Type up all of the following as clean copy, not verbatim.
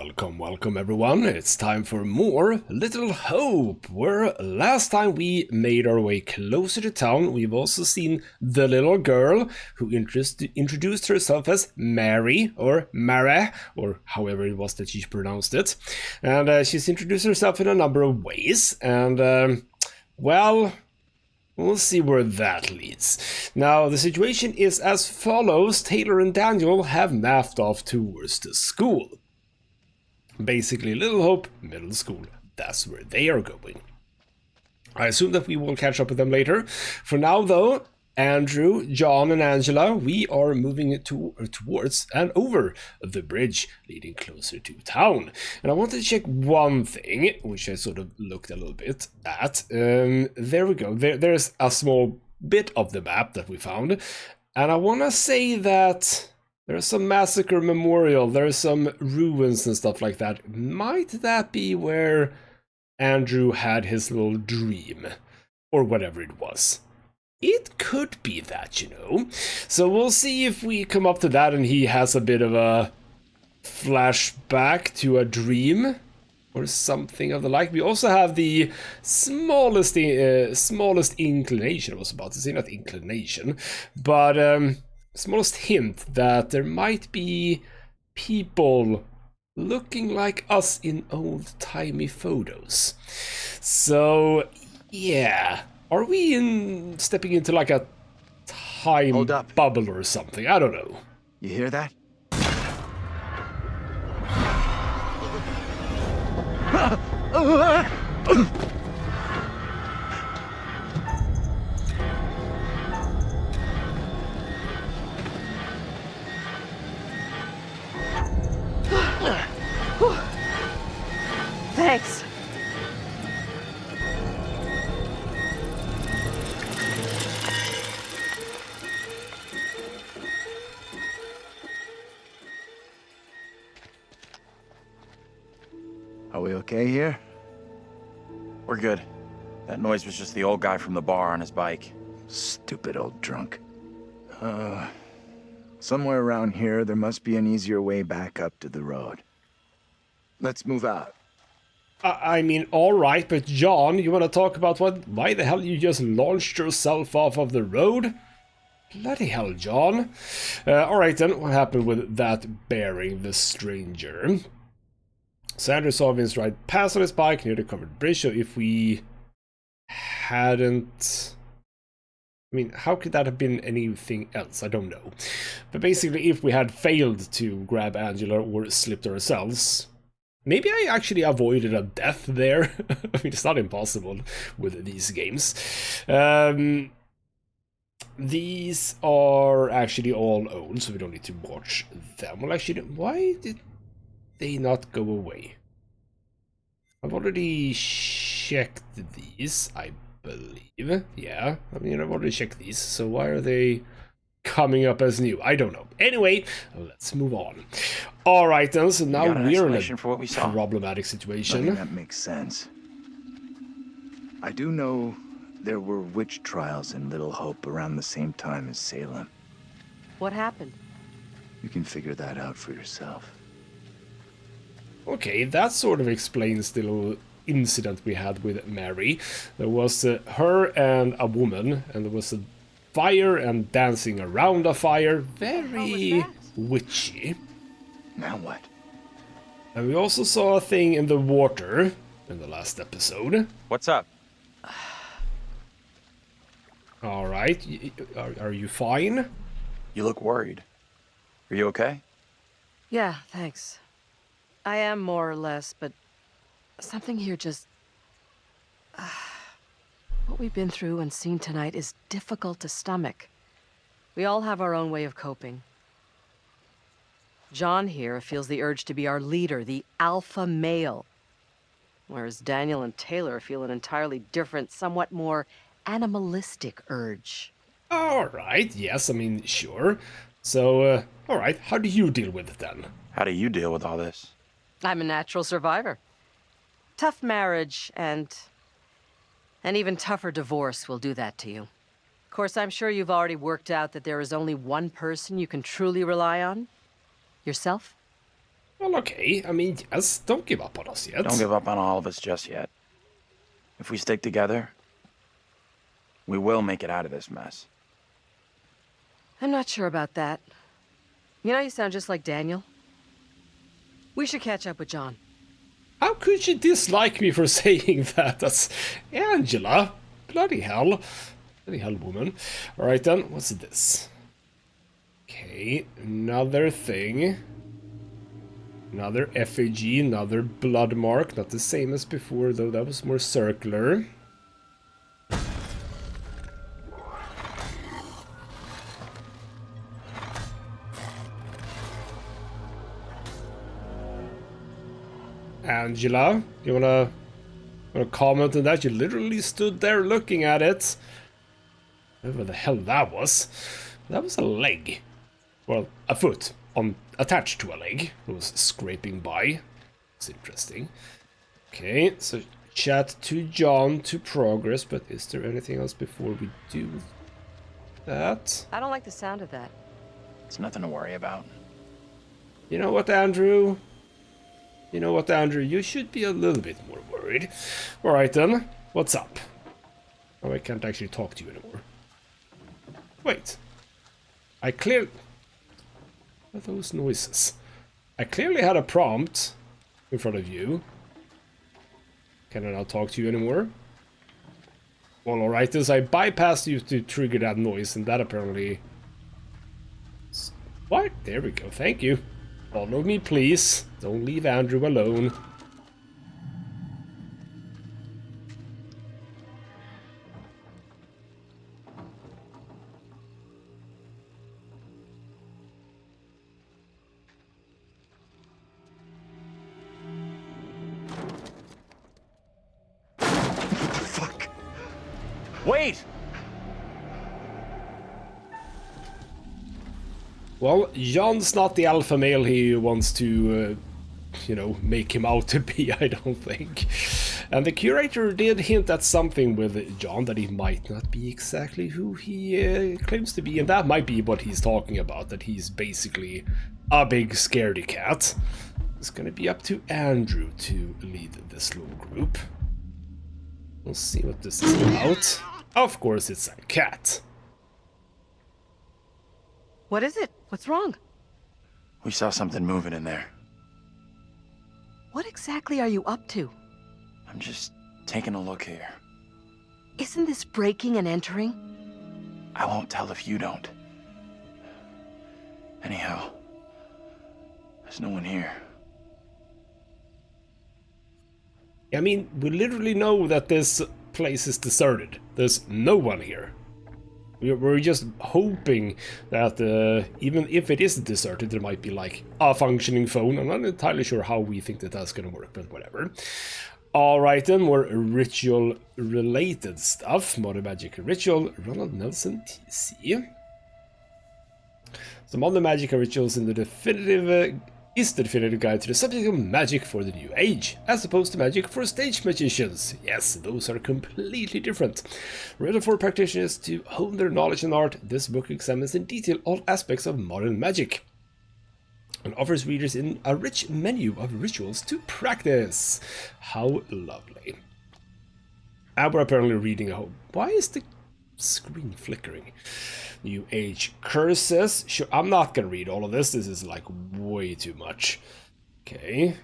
Welcome everyone. It's time for more Little Hope, where last time we made our way closer to town. We've also seen the little girl who introduced herself as Mary, or Mara, or however it was that she pronounced it. And she's introduced herself in a number of ways, and well, we'll see where that leads. Now, the situation is as follows. Taylor and Daniel have mapped off towards the school. Basically, Little Hope Middle School. That's where they are going. I assume that we will catch up with them later. For now, though, Andrew, John, and Angela, we are moving towards and over the bridge leading closer to town. And I wanted to check one thing, which I sort of looked a little bit at. There we go. There's a small bit of the map that we found. And I want to say that there's some massacre memorial, there's some ruins and stuff like that. Might that be where Andrew had his little dream? Or whatever it was. It could be that, you know. So we'll see if we come up to that and he has a bit of a flashback to a dream. Or something of the like. We also have the smallest inclination, I was about to say, not inclination. But, smallest hint that there might be people looking like us in old-timey photos. So, yeah. Are we stepping into like a time bubble or something? I don't know. You hear that? Thanks. Are we okay here? We're good. That noise was just the old guy from the bar on his bike. Stupid old drunk. Somewhere around here, there must be an easier way back up to the road. Let's move out. I mean, alright, but John, you want to talk about why the hell you just launched yourself off of the road? Bloody hell, John. Alright then, what happened with that bearing the stranger? Sandra saw Vince ride past on his bike near the covered bridge, so if we hadn't... I mean, how could that have been anything else? I don't know. But basically, if we had failed to grab Angela or slipped ourselves... Maybe I actually avoided a death there. I mean, it's not impossible with these games. These are actually all old, so we don't need to watch them. Well, actually, why did they not go away? I've already checked these, I believe. Yeah, I mean, I've already checked these, so why are they coming up as new? I don't know. Anyway, let's move on. Alright then, so now we're in a problematic situation. Nothing that makes sense. I do know there were witch trials in Little Hope around the same time as Salem. What happened? You can figure that out for yourself. Okay, that sort of explains the little incident we had with Mary. There was her and a woman, and there was a fire and dancing around a fire. Very witchy. Now what? And we also saw a thing in the water in the last episode. What's up? Alright, are you fine? You look worried. Are you okay? Yeah, thanks. I am more or less, but something here just... What we've been through and seen tonight is difficult to stomach. We all have our own way of coping. John here feels the urge to be our leader, the alpha male. Whereas Daniel and Taylor feel an entirely different, somewhat more animalistic urge. Alright, yes, I mean, sure. So, alright, how do you deal with it then? How do you deal with all this? I'm a natural survivor. Tough marriage and an even tougher divorce will do that to you. Of course, I'm sure you've already worked out that there is only one person you can truly rely on. Yourself? Well, okay. I mean, yes, don't give up on us yet. Don't give up on all of us just yet. If we stick together, we will make it out of this mess. I'm not sure about that. You know, you sound just like Daniel. We should catch up with John. How could you dislike me for saying that? That's Angela. Bloody hell. Bloody hell, woman. Alright then, what's this? Okay, another thing. Another effigy, another blood mark. Not the same as before, though. That was more circular. Angela, you wanna comment on that? You literally stood there looking at it. Whatever the hell that was. That was a leg. Well, a foot attached to a leg. It was scraping by. It's interesting. Okay, so chat to John to progress, but is there anything else before we do that? I don't like the sound of that. It's nothing to worry about. You know what, Andrew? You know what, Andrew? You should be a little bit more worried. Alright then, what's up? Oh, I can't actually talk to you anymore. Wait. What are those noises? I clearly had a prompt in front of you. Can I not talk to you anymore? Well, alright, as I bypassed you to trigger that noise, and that apparently... What? There we go, thank you. Follow me, please. Don't leave Andrew alone. Fuck. Wait! Well, John's not the alpha male he wants to, you know, make him out to be, I don't think. And the curator did hint at something with John, that he might not be exactly who he claims to be, and that might be what he's talking about, that he's basically a big scaredy cat. It's gonna be up to Andrew to lead this little group. We'll see what this is about. Of course, it's a cat. What is it? What's wrong? We saw something moving in there. What exactly are you up to? I'm just taking a look here. Isn't this breaking and entering? I won't tell if you don't. Anyhow, there's no one here. I mean, we literally know that this place is deserted. There's no one here. We're just hoping that even if it is deserted, there might be like a functioning phone. I'm not entirely sure how we think that that's gonna work, but whatever. Alright then, more ritual related stuff. Modern Magic Ritual, Ronald Nelson TC. Some other magic rituals in the definitive is the definitive guide to the subject of magic for the new age, as opposed to magic for stage magicians. Yes, those are completely different. Ready for practitioners to hone their knowledge and art, this book examines in detail all aspects of modern magic and offers readers in a rich menu of rituals to practice. How lovely. And we're apparently reading a whole... Why is the screen flickering? New Age curses. Sure, I'm not gonna read all of this. This is like way too much. Okay.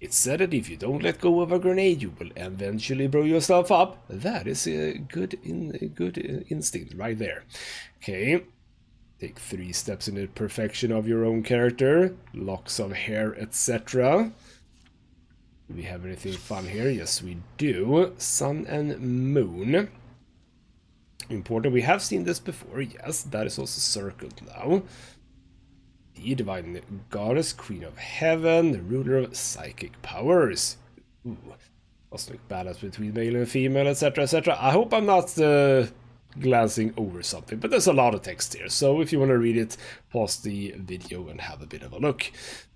It said that if you don't let go of a grenade, you will eventually blow yourself up. That is a good instinct right there. Okay. Take 3 steps in the perfection of your own character. Locks of hair, etc. Do we have anything fun here? Yes, we do. Sun and Moon. Important. We have seen this before. Yes, that is also circled now. The Divine Goddess, Queen of Heaven, the ruler of psychic powers. Ooh. Cosmic balance between male and female, etc., etc. I hope I'm not glancing over something, but there's a lot of text here, so if you want to read it, pause the video and have a bit of a look.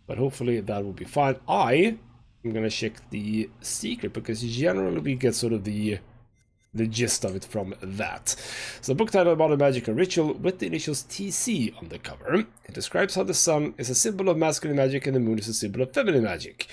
But hopefully that will be fine. I'm gonna check the secret, because generally we get sort of the the gist of it from that. So, book titled Modern Magic and Ritual with the initials TC on the cover. It describes how the sun is a symbol of masculine magic and the moon is a symbol of feminine magic.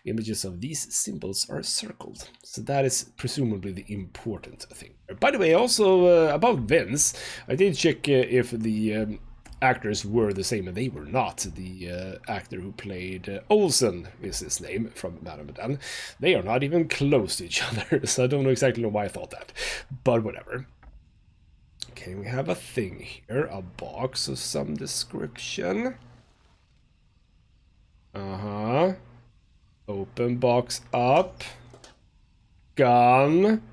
Images of these symbols are circled. So that is presumably the important thing. By the way, also about Vince, I did check if the actors were the same, and they were not. The actor who played Olsen is his name from Madame Medan. They are not even close to each other, so I don't know exactly why I thought that. But whatever. Okay, we have a thing here, a box of some description. Uh-huh. Open box up. Gun.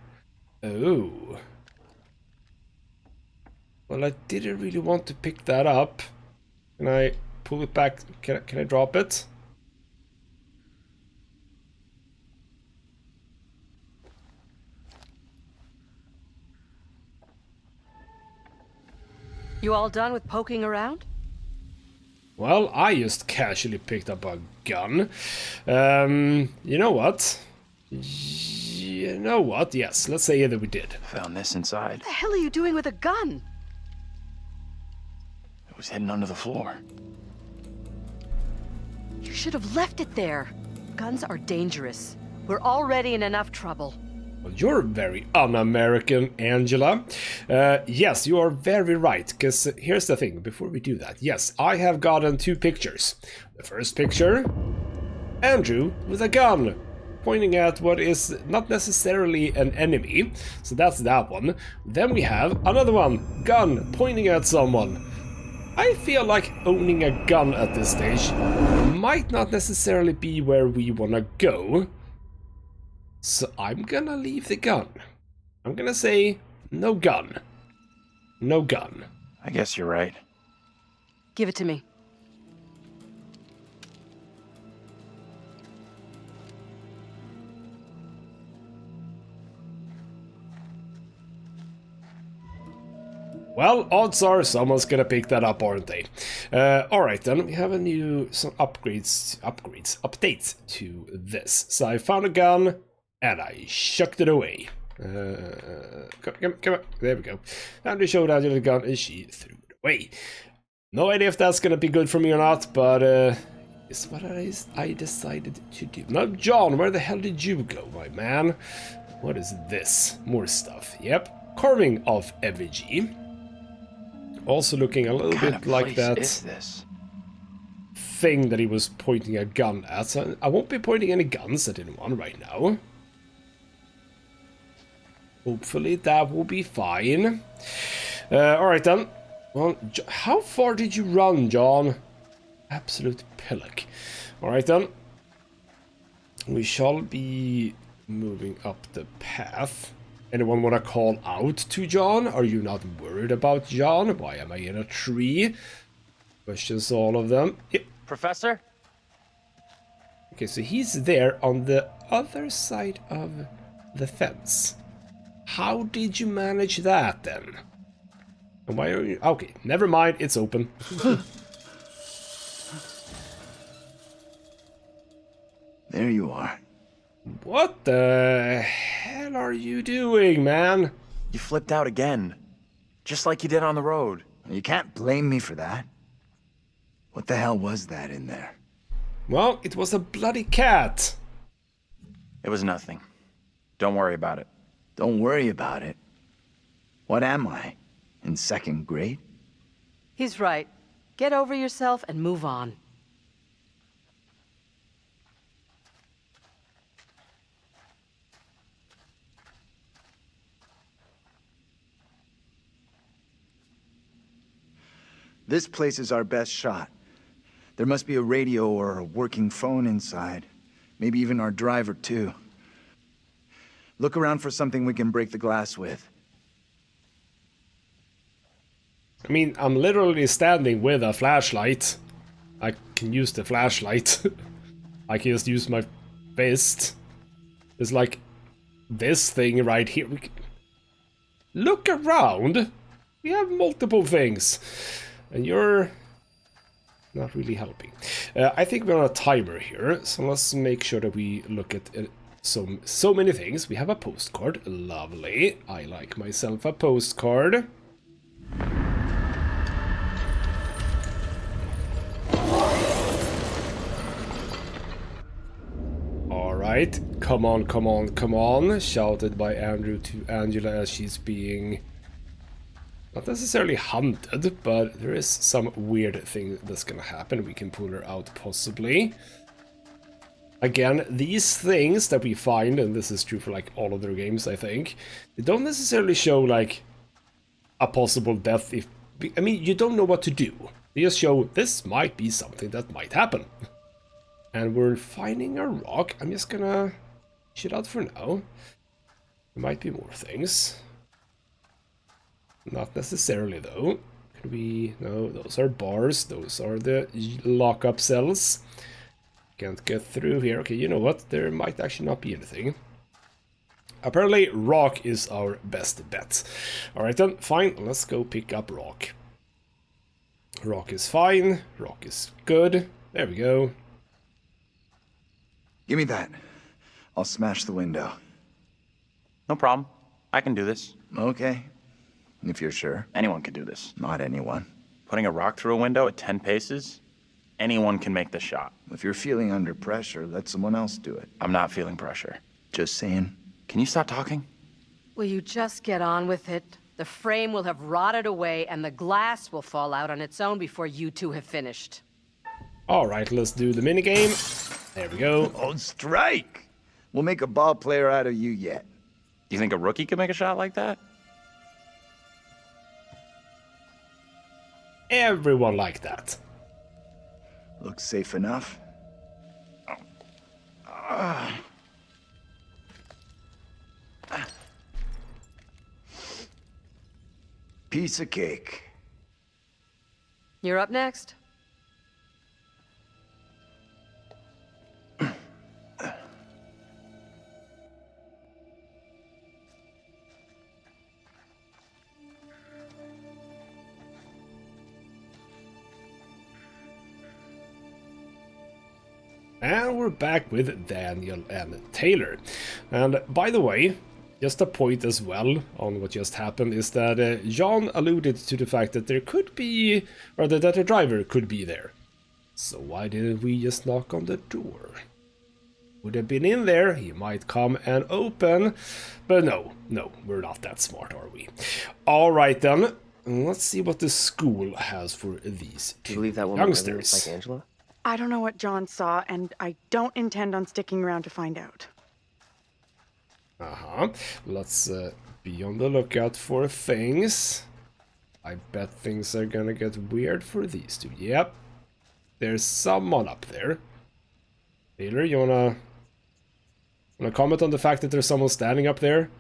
Oh. Well, I didn't really want to pick that up. Can I pull it back? Can I drop it? You all done with poking around? Well, I just casually picked up a gun. You know what? You know what? Yes, let's say that we did. Found this inside. What the hell are you doing with a gun? It was hidden under the floor. You should have left it there. Guns are dangerous. We're already in enough trouble. Well, you're very un-American, Angela. Yes, you are very right, because here's the thing, before we do that. Yes, I have gotten 2 pictures. The first picture, Andrew with a gun, pointing at what is not necessarily an enemy, so that's that one. Then we have another one, gun, pointing at someone. I feel like owning a gun at this stage might not necessarily be where we wanna go. So I'm gonna leave the gun. I'm gonna say no gun. No gun. I guess you're right. Give it to me. Well, odds are someone's gonna pick that up, aren't they? Alright then, we have some updates to this. So I found a gun, and I shucked it away. Come on, there we go. And we showed Angela the gun, and she threw it away. No idea if that's gonna be good for me or not, but it's what I decided to do. Now, John, where the hell did you go, my man? What is this? More stuff. Yep, carving of effigy. Also looking a little bit like that thing that he was pointing a gun at. So I won't be pointing any guns at anyone right now. Hopefully that will be fine. Alright then. Well, how far did you run, John? Absolute pillock. Alright then. We shall be moving up the path. Anyone want to call out to John? Are you not worried about John? Why am I in a tree? Questions, all of them. Yep. Professor? Okay, so he's there on the other side of the fence. How did you manage that then? And why are you... Okay, never mind, it's open. There you are. What the hell are you doing, man? You flipped out again. Just like you did on the road. You can't blame me for that. What the hell was that in there? Well, it was a bloody cat. It was nothing. Don't worry about it. Don't worry about it. What am I? In 2nd grade? He's right. Get over yourself and move on. This place is our best shot. There must be a radio or a working phone inside. Maybe even our driver, too. Look around for something we can break the glass with. I mean, I'm literally standing with a flashlight. I can use the flashlight. I can just use my fist. It's like this thing right here. Look around. We have multiple things. And you're not really helping. I think we're on a timer here, so let's make sure that we look at so many things. We have a postcard. Lovely. I like myself a postcard. Alright. Come on, come on, come on. Shouted by Andrew to Angela as she's being not necessarily hunted, but there is some weird thing that's gonna happen. We can pull her out possibly. Again, these things that we find, and this is true for like all of their games, I think, they don't necessarily show like a possible death. If I mean, you don't know what to do. They just show this might be something that might happen. And we're finding a rock. I'm just gonna shit out for now. There might be more things. Not necessarily though. Could we? No, those are bars. Those are the lockup cells. Can't get through here. Okay, you know what? There might actually not be anything. Apparently, rock is our best bet. Alright then, fine. Let's go pick up rock. Rock is fine. Rock is good. There we go. Give me that. I'll smash the window. No problem. I can do this. Okay. If you're sure. Anyone can do this. Not anyone. Putting a rock through a window at 10 paces? Anyone can make the shot. If you're feeling under pressure, let someone else do it. I'm not feeling pressure. Just saying. Can you stop talking? Will you just get on with it? The frame will have rotted away and the glass will fall out on its own before you two have finished. Alright, let's do the minigame. There we go. On strike! We'll make a ball player out of you yet. Do you think a rookie could make a shot like that? Everyone like that. Looks safe enough. Piece of cake. You're up next. And we're back with Daniel and Taylor. And by the way, just a point as well on what just happened is that John alluded to the fact that there could be, or that the driver could be there. So why didn't we just knock on the door? Would have been in there, he might come and open, but no, we're not that smart, are we? Alright then, let's see what the school has for these Do you believe that woman really looks youngsters. like Angela? I don't know what John saw, and I don't intend on sticking around to find out. Let's be on the lookout for things. I bet things are gonna get weird for these two. Yep. There's someone up there. Taylor, you wanna comment on the fact that there's someone standing up there?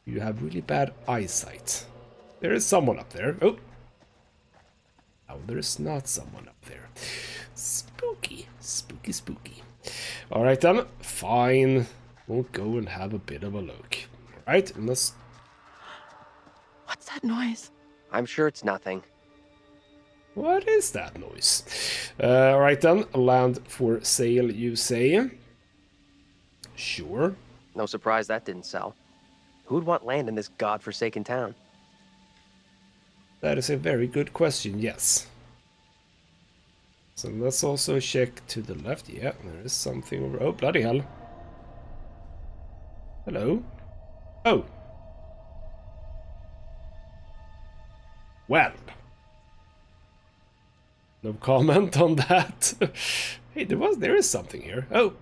You have really bad eyesight. There is someone up there. Oh. Oh, there's not someone up there. Spooky. Spooky, spooky. Alright then. Fine. We'll go and have a bit of a look. Alright, and let's... What's that noise? I'm sure it's nothing. What is that noise? Alright then. Land for sale, you say? Sure. No surprise that didn't sell. Who'd want land in this godforsaken town? That is a very good question, yes. So let's also check to the left. Yeah, there is something over... Oh, bloody hell. Hello? Oh. Well. No comment on that. Hey, there is something here. Oh.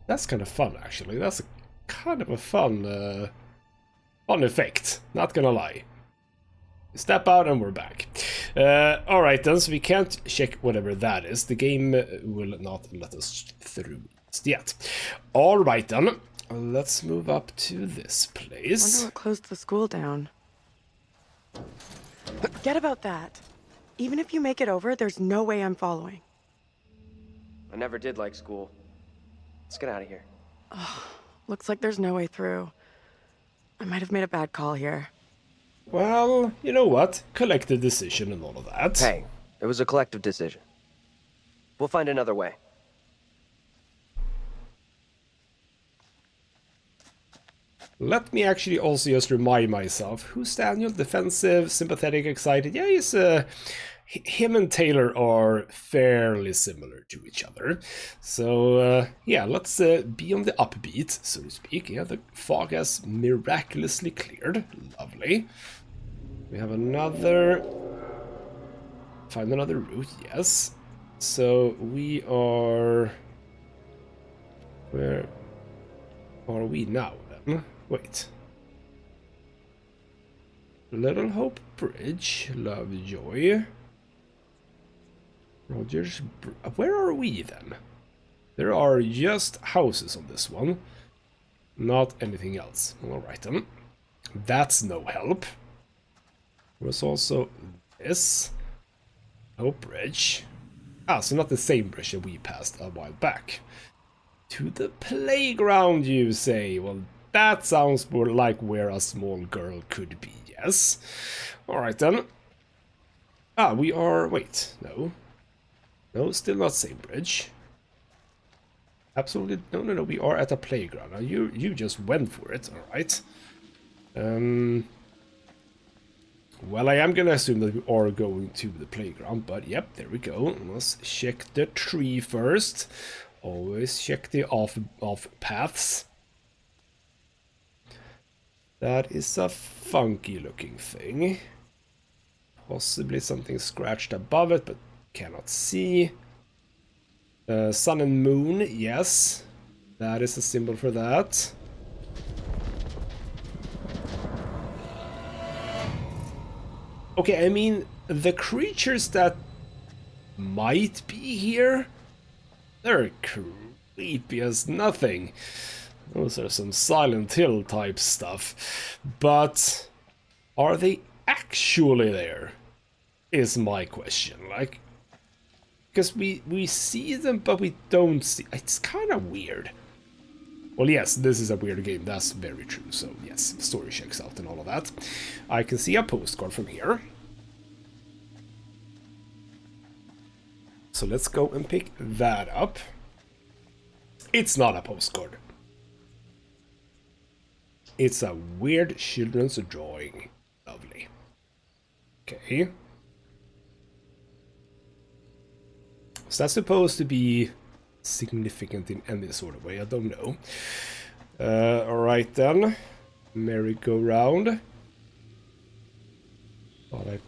That's kind of fun, actually. That's kind of a fun effect. Not gonna lie. Step out and we're back. Alright then, so we can't check whatever that is. The game will not let us through just yet. Alright then, let's move up to this I wonder place. what closed the school down. Forget about that. Even if you make it over, there's no way I'm following. I never did like school. Let's get out of here. Looks like there's no way through. I might have made a bad call here. Well, you know what? Collective decision and all of that. Hey, it was a collective decision. We'll find another way. Let me actually also just remind myself, who's Daniel? Defensive, sympathetic, excited. Yeah, he's him and Taylor are fairly similar to each other. So yeah, let's be on the upbeat, so to speak. Yeah, the fog has miraculously cleared. Lovely. We have another... Find another route, yes. So we are... Where are we now then? Wait. Littlehope Bridge, Lovejoy. Rogers... Where are we then? There are just houses on this one. Not anything else. Alright then. That's no help. There was also this. Hope Bridge. Ah, so not the same bridge that we passed a while back. To the playground, you say? Well, that sounds more like where a small girl could be, yes. Alright then. Ah, we are... Wait, no. No, still not same bridge. Absolutely... No, we are at a playground. Now, you just went for it, alright. Well, I am gonna assume that we are going to the playground, but yep, there we go. Let's check the tree first. Always check the off paths. That is a funky looking thing. Possibly something scratched above it, but cannot see. Sun and moon, yes. That is a symbol for that. Okay, I mean, the creatures that might be here, they're creepy as nothing. Those are some Silent Hill type stuff. But are they actually there? Is my question. Like, because we see them, but we don't see. It's kind of weird. Well, yes, this is a weird game. That's very true. So, yes, story checks out and all of that. I can see a postcard from here. So let's go and pick that up. It's not a postcard. It's a weird children's drawing. Lovely. Okay. Is that supposed to be significant in any sort of way? I don't know. Alright then. Merry-go-round. Thought I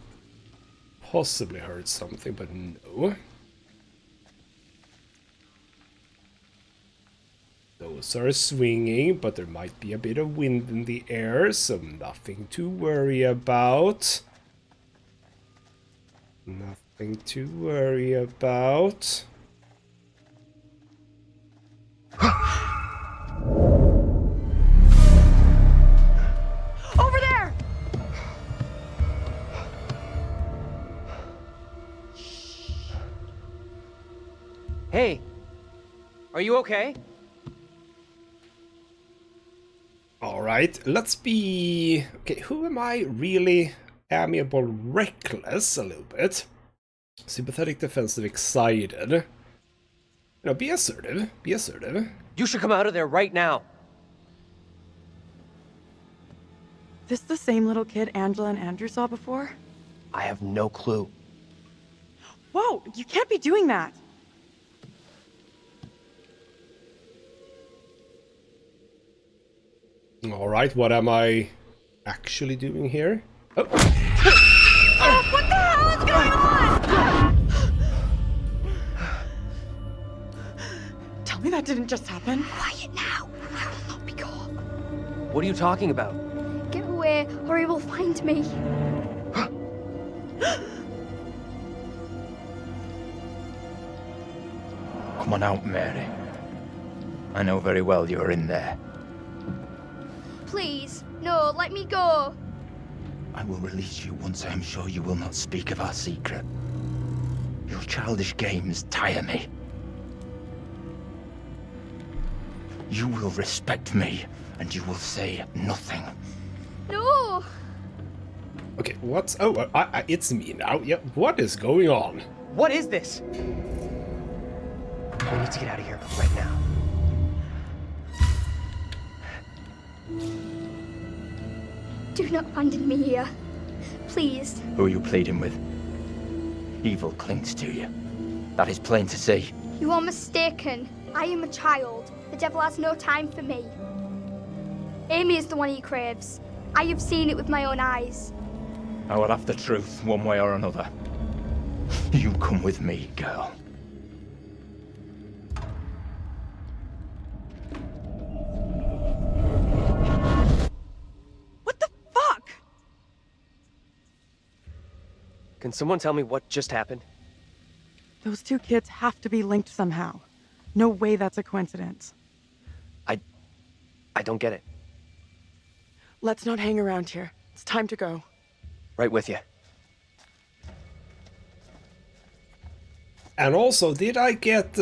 possibly heard something, but no. Those are swinging, but there might be a bit of wind in the air, so nothing to worry about. Nothing to worry about. Over there! Hey, are you okay? Alright, let's be... Okay, who am I? Really? Amiable, reckless, a little bit. Sympathetic, defensive, excited. You know, be assertive. Be assertive. You should come out of there right now. This the same little kid Angela and Andrew saw before? I have no clue. Whoa, you can't be doing that! Alright, what am I actually doing here? Oh! Oh, what the hell is going on? Tell me that didn't just happen. Quiet now. I will not be caught. What are you talking about? Get away, or he will find me. Come on out, Mary. I know very well you're in there. Please, no, let me go. I will release you once I am sure you will not speak of our secret. Your childish games tire me. You will respect me, and you will say nothing. No. Okay, what's... Oh, it's me now. Yep, what is going on? What is this? We need to get out of here right now. Do not abandon me here. Please. Who are you pleading with? Evil clings to you. That is plain to see. You are mistaken. I am a child. The devil has no time for me. Amy is the one he craves. I have seen it with my own eyes. I will have the truth, one way or another. You come with me, girl. What the fuck? Can someone tell me what just happened? Those two kids have to be linked somehow. No way that's a coincidence. I don't get it. Let's not hang around here. It's time to go. Right with you. And also, did I get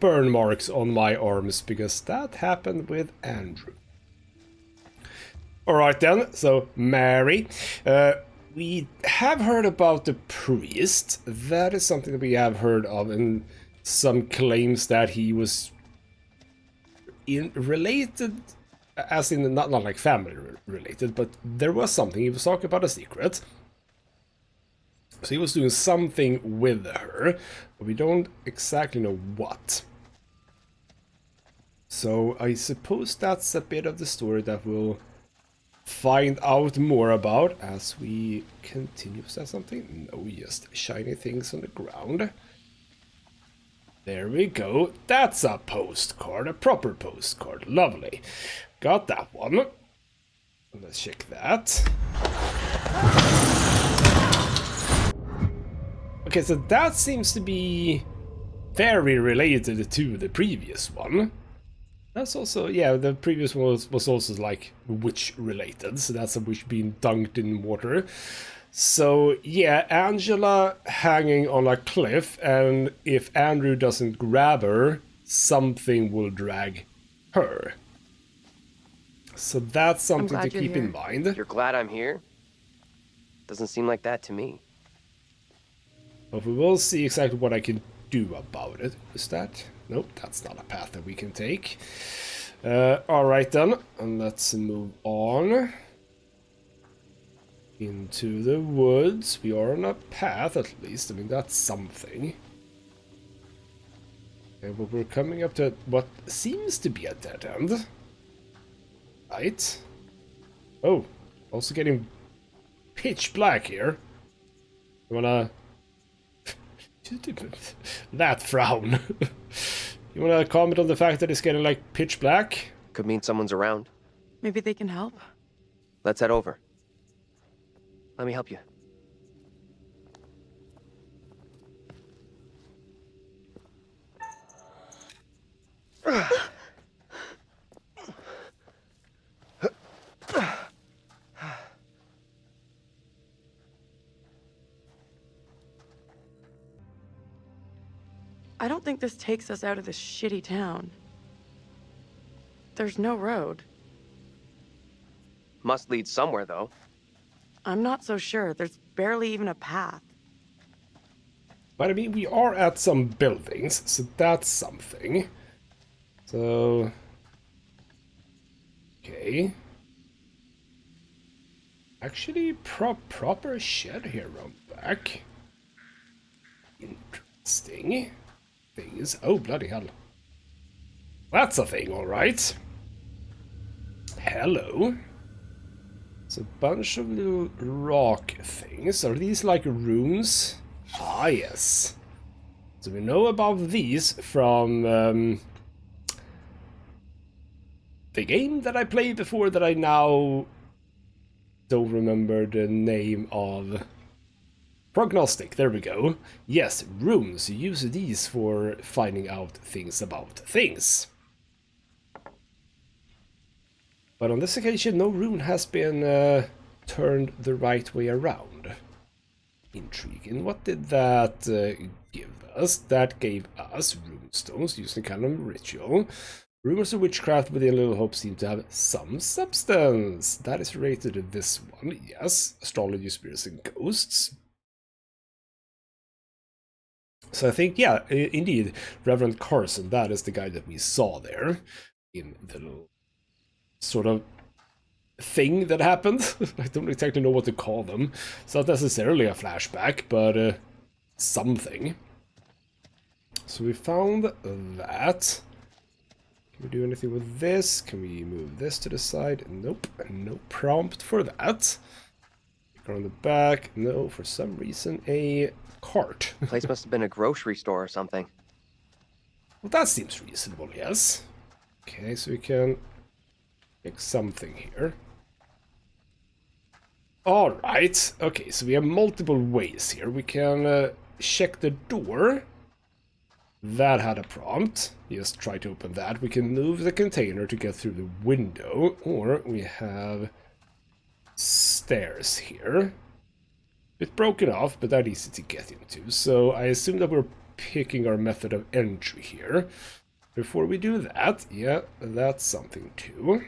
burn marks on my arms? Because that happened with Andrew. Alright then, so Mary. We have heard about the priest. That is something that we have heard of, and some claims that he was related, as in not like family related, but there was something. He was talking about a secret. So he was doing something with her, but we don't exactly know what. So I suppose that's a bit of the story that we'll find out more about as we continue. Is that something? No, just shiny things on the ground. There we go. That's a postcard, a proper postcard. Lovely. Got that one. Let's check that. Okay, so that seems to be very related to the previous one. That's also, yeah, the previous one was also like witch related, so that's a witch being dunked in water. So yeah, Angela hanging on a cliff, and if Andrew doesn't grab her, something will drag her. So that's something to keep in mind. You're glad I'm here? Doesn't seem like that to me. But we will see exactly what I can do about it. Is that? Nope, that's not a path that we can take. Alright then, and let's move on. Into the woods. We are on a path at least. I mean, that's something. Okay, but we're coming up to what seems to be a dead end. Right. Oh, also getting pitch black here. You wanna... that frown. You wanna comment on the fact that it's getting like pitch black? Could mean someone's around. Maybe they can help. Let's head over. Let me help you. I don't think this takes us out of this shitty town. There's no road. Must lead somewhere, though. I'm not so sure. There's barely even a path. But I mean, we are at some buildings, so that's something. So... okay. Actually, proper shed here around back. Interesting. Things. Oh, bloody hell. That's a thing, alright. Hello. It's a bunch of little rock things. Are these like rooms? Ah, yes. So we know about these from the game that I played before that I now don't remember the name of. Prognostic, there we go. Yes, rooms. You use these for finding out things about things. But on this occasion, no rune has been turned the right way around. Intriguing. What did that give us? That gave us runestones using kind of ritual. Rumors of witchcraft within Littlehope seem to have some substance. That is related to this one, yes. Astrology, spirits, and ghosts. So I think, yeah, indeed, Reverend Carson, that is the guy that we saw there in the little sort of thing that happened. I don't exactly know what to call them. It's not necessarily a flashback, but something. So we found that. Can we do anything with this? Can we move this to the side? Nope. No prompt for that. Go on the back. No, for some reason a cart. The place must have been a grocery store or something. Well, that seems reasonable, yes. Okay, so we can make something here. Alright, okay, so we have multiple ways here. We can check the door. That had a prompt. Just try to open that. We can move the container to get through the window. Or we have stairs here. Bit broken off, but that easy to get into. So I assume that we're picking our method of entry here. Before we do that, yeah, that's something too.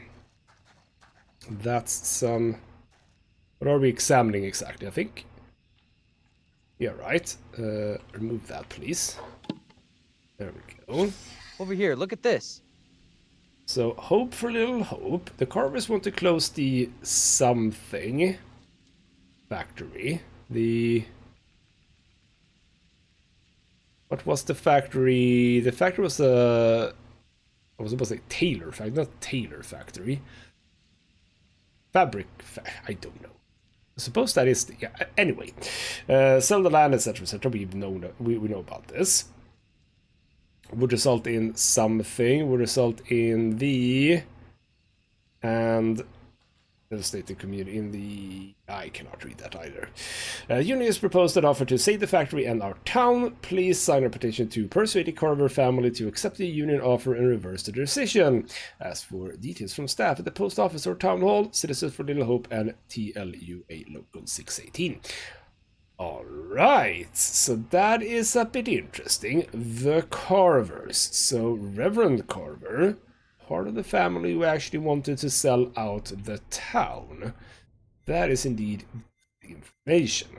That's some... What are we examining exactly, I think? Yeah, right. Remove that, please. There we go. Over here, look at this. So, hope for little hope. The carvers want to close the something factory. The... What was the factory? The factory was a... I was supposed to say tailor factory, not tailor factory. Fabric... I don't know. I suppose that is... Yeah, anyway. Sell the land, etc., etc. We know about this. Would result in something. Would result in the... And... Devastating community in the... I cannot read that either. Union has proposed an offer to save the factory and our town. Please sign a petition to persuade the Carver family to accept the union offer and reverse the decision. As for details from staff at the post office or town hall, Citizens for Little Hope and TLUA Local 618. Alright, so that is a bit interesting. The Carvers. So Reverend Carver, part of the family who actually wanted to sell out the town. That is indeed the information.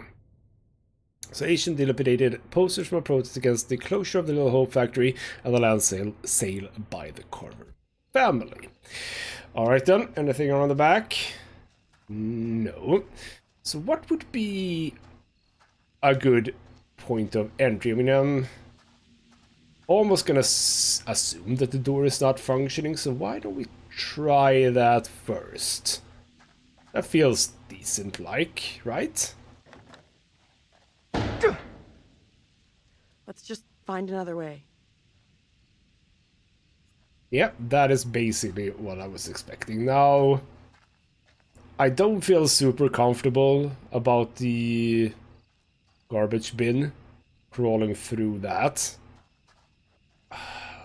So Asian dilapidated posters from a protest against the closure of the Little Hope factory and the land sale by the Carver family. Alright then, anything on the back? No. So what would be a good point of entry? I mean, I'm almost gonna assume that the door is not functioning, so why don't we try that first? That feels decent like, right? Let's just find another way. Yep, that is basically what I was expecting. Now, I don't feel super comfortable about the garbage bin crawling through that.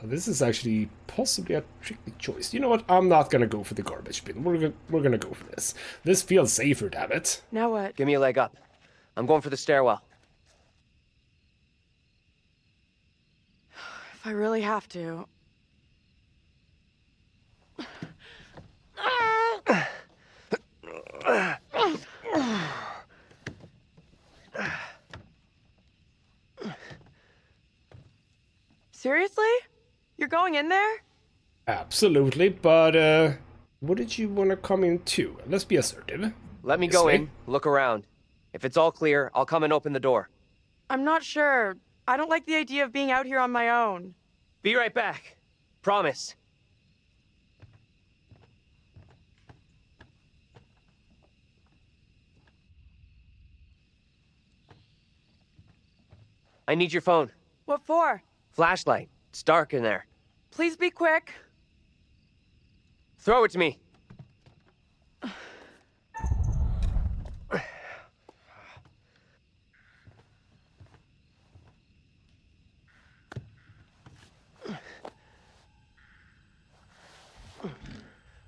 This is actually possibly a tricky choice. You know what? I'm not gonna go for the garbage bin. We're gonna go for this. This feels safer, damn it. Now what? Give me a leg up. I'm going for the stairwell. If I really have to. Seriously? You're going in there? Absolutely, but wouldn't you want to come in too? Let's be assertive. Let me go in, look around. If it's all clear, I'll come and open the door. I'm not sure. I don't like the idea of being out here on my own. Be right back. Promise. I need your phone. What for? Flashlight. It's dark in there. Please be quick. Throw it to me.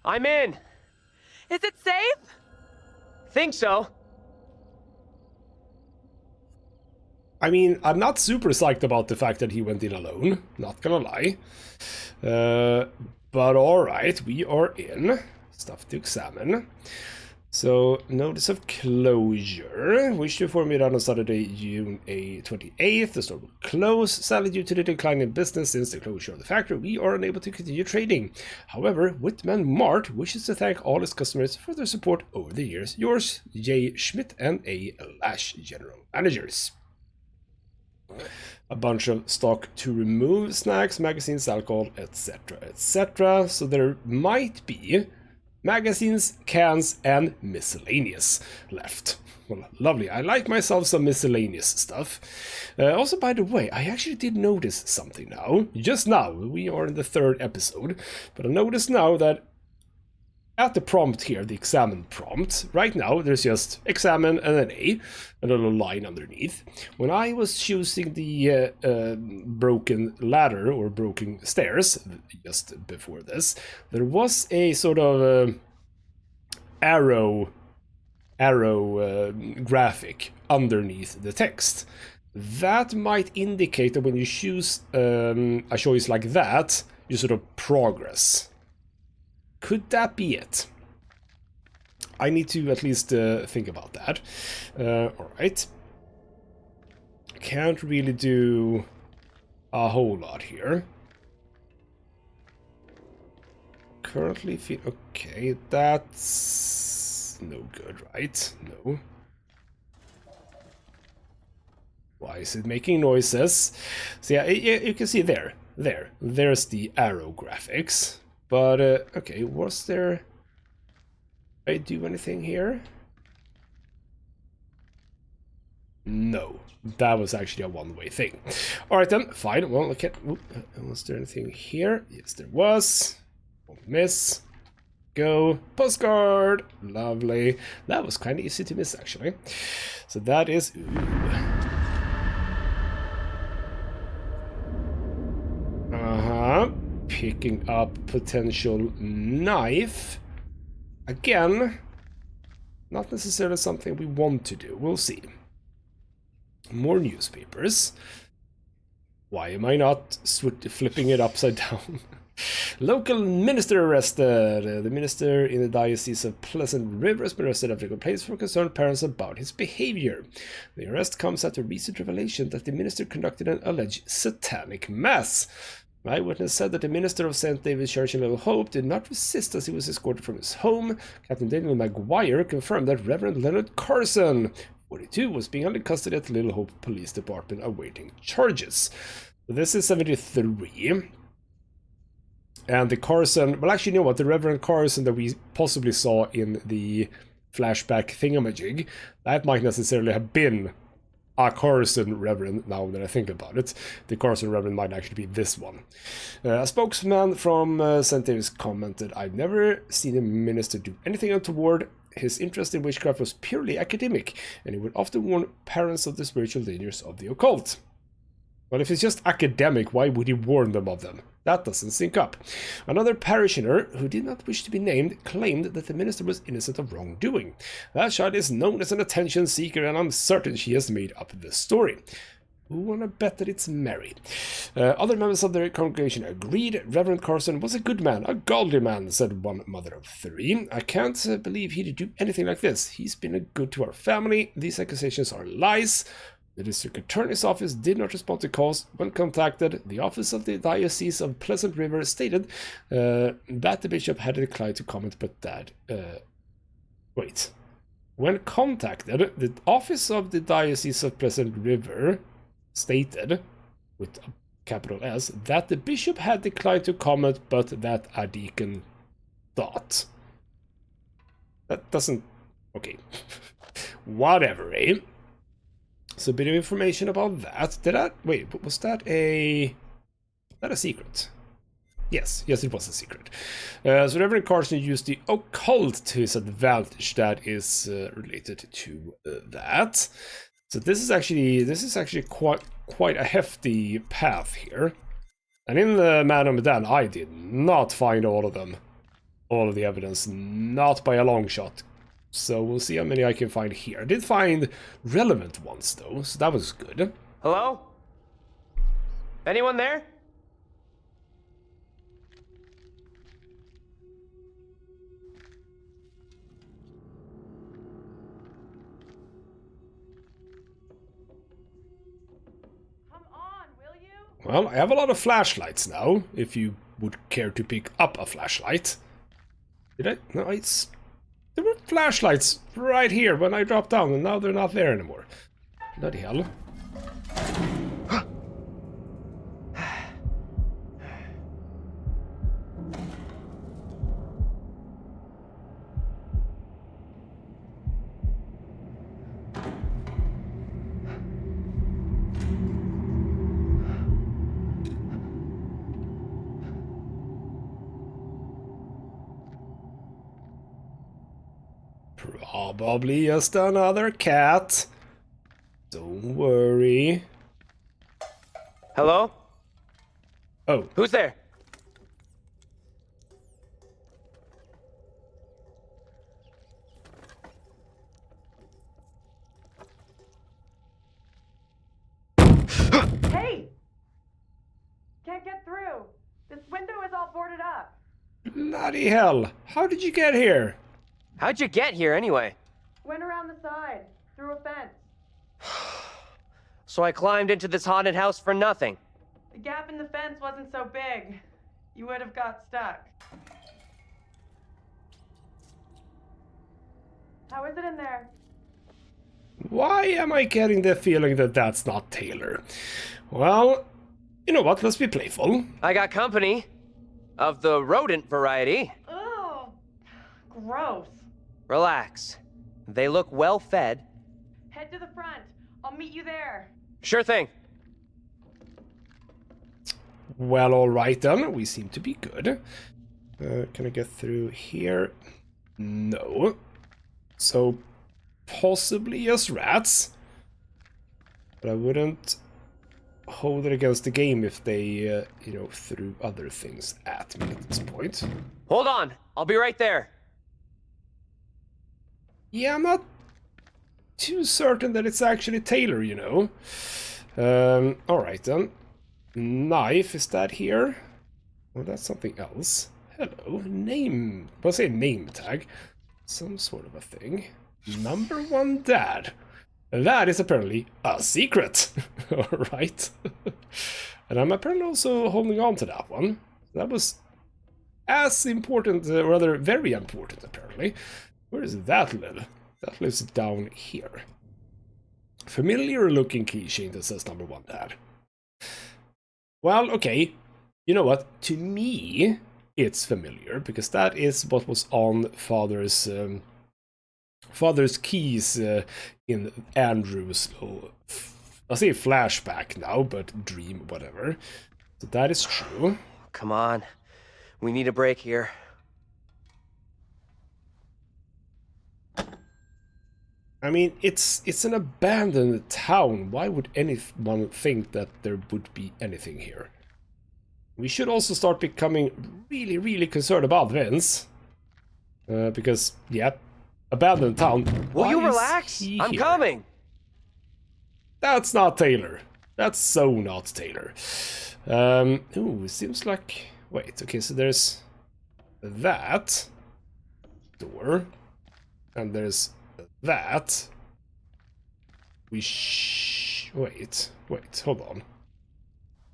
I'm in. Is it safe? Think so. I mean, I'm not super psyched about the fact that he went in alone, not gonna lie. But alright, we are in. Stuff to examine. So, notice of closure. Wish to inform you that on Saturday, June 28th, the store will close. Sadly, due to the decline in business since the closure of the factory, we are unable to continue trading. However, Whitman Mart wishes to thank all its customers for their support over the years. Yours, J. Schmidt and A. Lash, General Managers. A bunch of stock to remove, snacks, magazines, alcohol, etc., etc. So there might be magazines, cans, and miscellaneous left. Well, lovely. I like myself some miscellaneous stuff. Also, by the way, I actually did notice something now. Just now, we are in the 3rd episode, but I noticed now that at the prompt here, the examine prompt, right now there's just examine and an A, a little line underneath. When I was choosing the broken ladder or broken stairs just before this, there was a sort of arrow graphic underneath the text. That might indicate that when you choose a choice like that, you sort of progress. Could that be it? I need to at least think about that. Alright. Can't really do a whole lot here. Currently feel... Okay, that's no good, right? No. Why is it making noises? So yeah, you can see there. There's the arrow graphics. But, okay, was there... Did I do anything here? No, that was actually a one-way thing. Alright then, fine. Well, look at... was there anything here? Yes, there was. Won't miss. Go. Postcard! Lovely. That was kind of easy to miss, actually. So that is... Ooh. Uh-huh. Picking up potential knife. Again, not necessarily something we want to do. We'll see. More newspapers. Why am I not flipping it upside down? Local minister arrested. The minister in the Diocese of Pleasant River has been arrested after complaints from concerned parents about his behavior. The arrest comes after recent revelation that the minister conducted an alleged satanic mass. Eyewitness said that the minister of St. David's Church in Littlehope did not resist as he was escorted from his home. Captain Daniel Maguire confirmed that Reverend Leonard Carson, 42, was being held in custody at the Littlehope Police Department awaiting charges. This is 73. And the Carson... Well, actually, you know what? The Reverend Carson that we possibly saw in the flashback thingamajig, that might necessarily have been a Carson Reverend, now that I think about it. The Carson Reverend might actually be this one. A spokesman from St. David's commented, "I've never seen a minister do anything untoward. His interest in witchcraft was purely academic, and he would often warn parents of the spiritual dangers of the occult." Well, if it's just academic, why would he warn them of them? That doesn't sync up. Another parishioner, who did not wish to be named, claimed that the minister was innocent of wrongdoing. That child is known as an attention seeker, and I'm certain she has made up this story. Who wanna bet that it's Mary? Other members of the congregation agreed. Reverend Carson was a good man, a godly man, said one mother of 3. I can't believe he'd do anything like this. He's been good to our family. These accusations are lies. The district attorney's office did not respond to calls. When contacted, the office of the Diocese of Pleasant River stated that the bishop had declined to comment, but that... wait. When contacted, the office of the Diocese of Pleasant River stated, with a capital S, that the bishop had declined to comment, but that a deacon thought. That doesn't... okay. Whatever, eh? So a bit of information about that. Did that... wait, was that a... that a secret? Yes, it was a secret. So Reverend Carson used the occult to his advantage. That is related to that. So this is actually quite a hefty path here. And in the Man of Medan, I did not find all of them. All of the evidence, not by a long shot. So we'll see how many I can find here. I did find relevant ones though, so that was good. Hello? Anyone there? Well, I have a lot of flashlights now, if you would care to pick up a flashlight. Did I? No, there were flashlights right here when I dropped down, and now they're not there anymore. Bloody hell. Probably just another cat. Don't worry. Hello? Oh, Who's there? Hey! Can't get through. This window is all boarded up. bloody hell. How did you get here? How'd you get here anyway? Went around the side, through a fence. So I climbed into this haunted house for nothing. The gap in the fence wasn't so big. You would have got stuck. How is it in there? Why am I getting the feeling that that's not Taylor? Well, you know what, let's be playful. I got company. Of the rodent variety. Oh, gross. Relax. They look well fed. Head to the front. I'll meet you there. Sure thing. Well, alright then, we seem to be good. Can I get through here? No. So, possibly just rats. But I wouldn't hold it against the game if they, you know, threw other things at me at this point. Hold on. I'll be right there. Yeah, I'm not too certain that it's actually Taylor, you know. Alright then. Knife, is that here? Oh, that's something else. Hello, name. I'll say name tag. Some sort of a thing. Number 1 dad. That is apparently a secret. Alright. And I'm apparently also holding on to that one. That was as important, rather very important apparently. Where does that live? That lives down here. Familiar looking keychain that says number 1 dad. Well, okay. You know what? To me, it's familiar because that is what was on Father's keys in Andrew's little, I'll say flashback now, but dream, whatever. So that is true. Come on. We need a break here. I mean, it's an abandoned town. Why would anyone think that there would be anything here? We should also start becoming really, really concerned about Vince. Because, yeah, abandoned town. Will Why you is relax? he I'm here? coming. That's not Taylor. That's so not Taylor. Ooh, it seems like... Wait, okay, so there's that door. And there's that. Wait, hold on.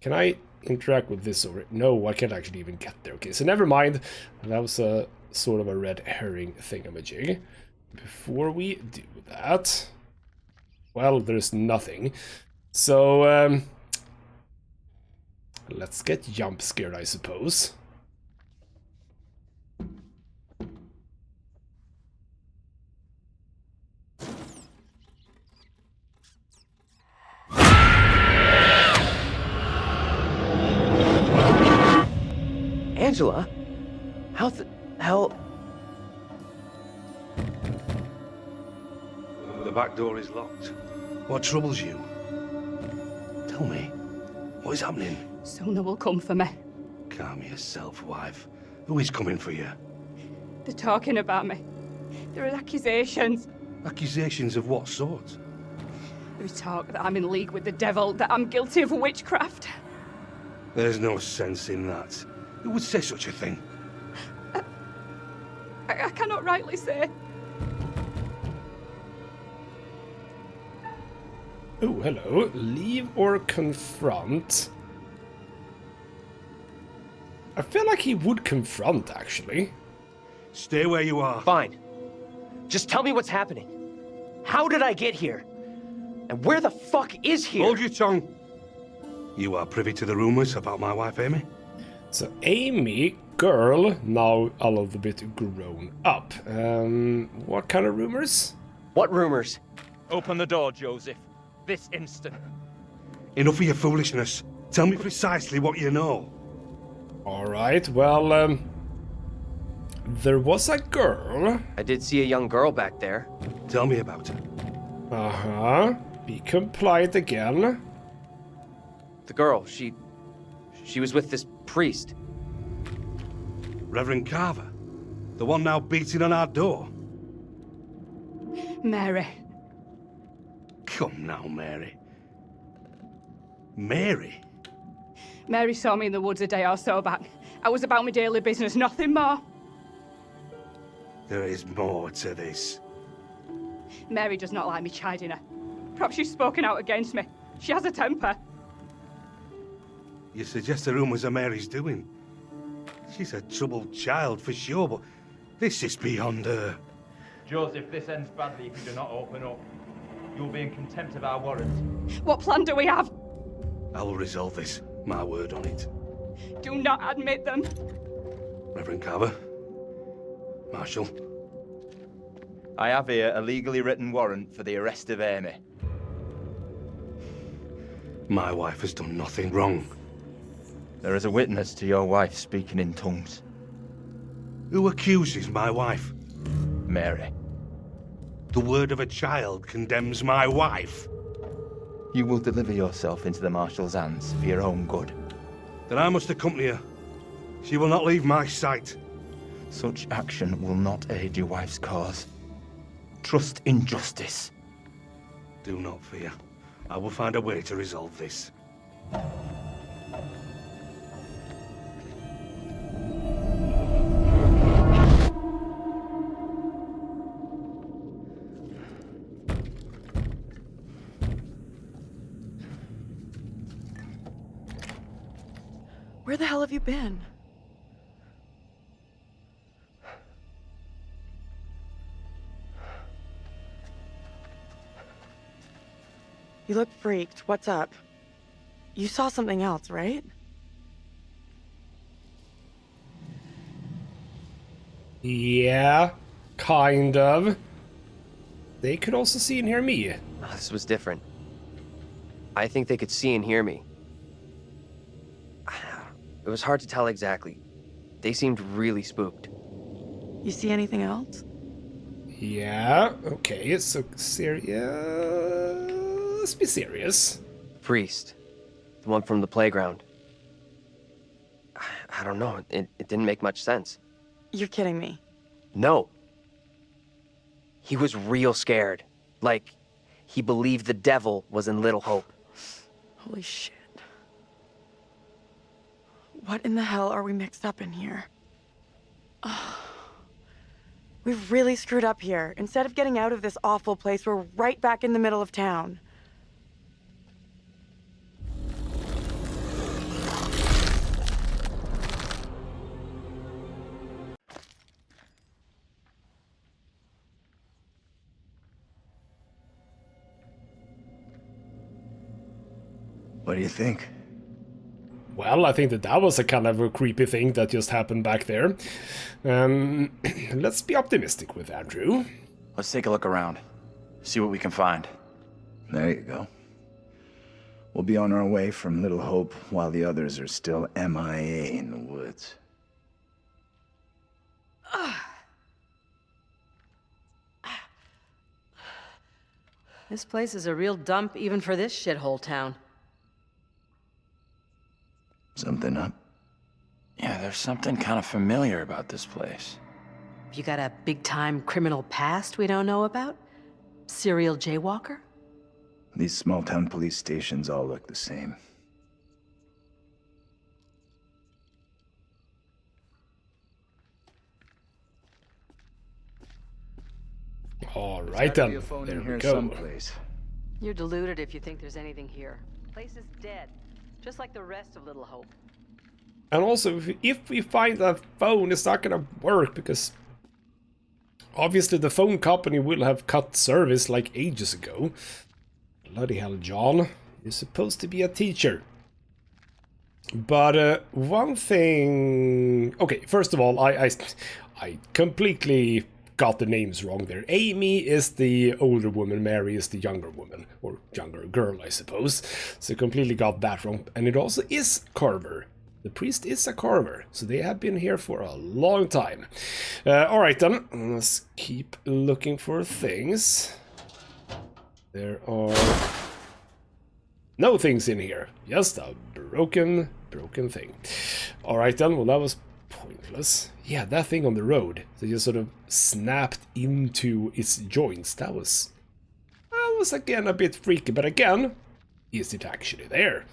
Can I interact with this over? No, I can't actually even get there. Okay, so never mind. That was a sort of a red herring thingamajig. Before we do that, well, there's nothing. So, let's get jump scared, I suppose. Angela? How the hell? The back door is locked. What troubles you? Tell me, what is happening? Sona will come for me. Calm yourself, wife. Who is coming for you? They're talking about me. There are accusations. Accusations of what sort? There is talk that I'm in league with the devil, that I'm guilty of witchcraft. There's no sense in that. Who would say such a thing? I cannot rightly say. Oh, hello. Leave or confront. I feel like he would confront, actually. Stay where you are. Fine. Just tell me what's happening. How did I get here? And where the fuck is here? Hold your tongue. You are privy to the rumors about my wife, Amy? So Amy, girl, now a little bit grown up. What kind of rumors? What rumors? Open the door, Joseph. This instant. Enough of your foolishness. Tell me precisely what you know. Alright, well, there was a girl. I did see a young girl back there. Tell me about her. Uh-huh. Be compliant again. The girl, she was with this priest. Reverend Carver. The one now beating on our door. Mary. Come now, Mary. Mary? Mary saw me in the woods a day or so back. I was about my daily business, nothing more. There is more to this. Mary does not like me chiding her. Perhaps she's spoken out against me. She has a temper. You suggest the rumors are Mary's doing? She's a troubled child for sure, but this is beyond her. Joseph, this ends badly if you do not open up. You'll be in contempt of our warrant. What plan do we have? I will resolve this. My word on it. Do not admit them. Reverend Carver. Marshal. I have here a legally written warrant for the arrest of Amy. My wife has done nothing wrong. There is a witness to your wife speaking in tongues. Who accuses my wife? Mary. The word of a child condemns my wife. You will deliver yourself into the Marshal's hands for your own good. Then I must accompany her. She will not leave my sight. Such action will not aid your wife's cause. Trust in justice. Do not fear. I will find a way to resolve this. Where the hell have you been? You look freaked. What's up? You saw something else, right? Yeah, kind of. They could also see and hear me. This was different. I think they could see and hear me. It was hard to tell exactly. They seemed really spooked. You see anything else? Yeah, okay, so serious. Let's be serious. Priest. The one from the playground. I don't know. It didn't make much sense. You're kidding me. No. He was real scared. Like, he believed the devil was in Littlehope. Holy shit. What in the hell are we mixed up in here? We've really screwed up here. Instead of getting out of this awful place, we're right back in the middle of town. What do you think? Well, I think that was a kind of a creepy thing that just happened back there. Let's be optimistic with Andrew. Let's take a look around. See what we can find. There you go. We'll be on our way from Littlehope while the others are still MIA in the woods. This place is a real dump even for this shithole town. Something up? Yeah, there's something kind of familiar about this place. You got a big-time criminal past we don't know about? Serial jaywalker? These small-town police stations all look the same. All right then, there we go. Someplace. You're deluded if you think there's anything here. The place is dead, just like the rest of Littlehope. And also, if we find that phone, it's not gonna work, because obviously the phone company will have cut service like ages ago. Bloody hell, John. You're supposed to be a teacher. But one thing... Okay, first of all, I completely got the names wrong there. Amy is the older woman, Mary is the younger woman, or younger girl, I suppose. So completely got that wrong. And it also is Carver. The priest is a Carver, so they have been here for a long time. Alright then, let's keep looking for things. There are no things in here, just a broken thing. Alright then, well that was pointless. Yeah, that thing on the road, they just sort of snapped into its joints. That was again a bit freaky, but again, is it actually there?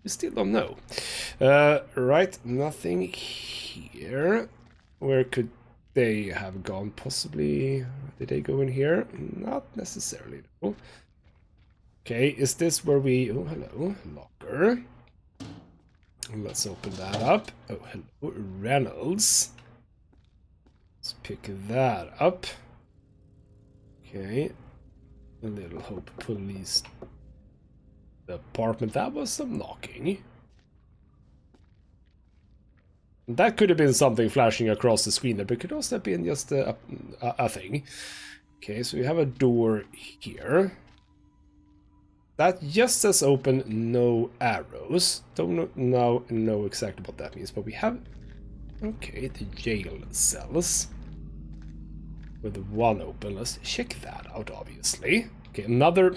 We still don't know. Right, nothing here. Where could they have gone? Possibly, did they go in here? Not necessarily, no. Okay, is this where we... Oh, hello, locker. Let's open that up. Oh, hello, Reynolds. Let's pick that up. Okay, a Little Hope Police Department. That was some knocking. That could have been something flashing across the screen there, but it could also have been just a thing. Okay, so we have a door here. That just says open, no arrows. Don't know exactly what that means, but we have... Okay, the jail cells. With one open. Let's check that out, obviously. Okay, another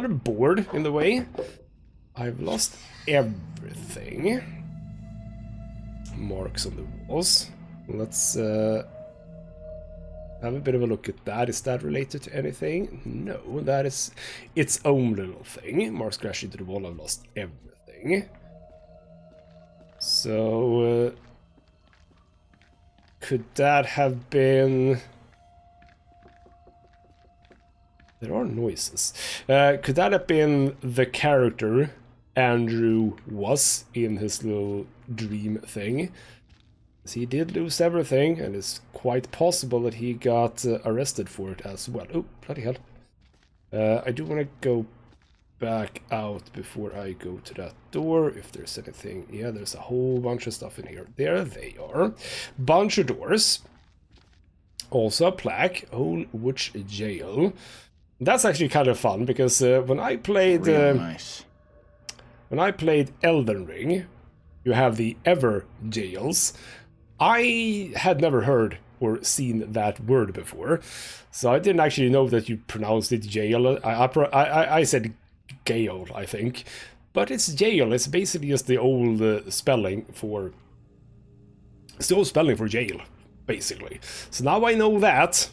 board in the way. I've lost everything. Marks on the walls. Let's have a bit of a look at that. Is that related to anything? No, that is its own little thing. Marks crashed into the wall. I've lost everything. So could that have been... There are noises. Could that have been the character Andrew was in his little dream thing? He did lose everything, and it's quite possible that he got arrested for it as well. Oh, bloody hell. I do want to go back out before I go to that door, if there's anything. Yeah, there's a whole bunch of stuff in here. There they are. Bunch of doors. Also a plaque. Old Witch Jail. That's actually kind of fun, because when I played... nice. When I played Elden Ring, you have the Ever Jails. I had never heard or seen that word before, so I didn't actually know that you pronounced it jail. I said Gale, I think, but it's jail. It's basically just the old spelling for... It's the old spelling for jail, basically. So now I know that.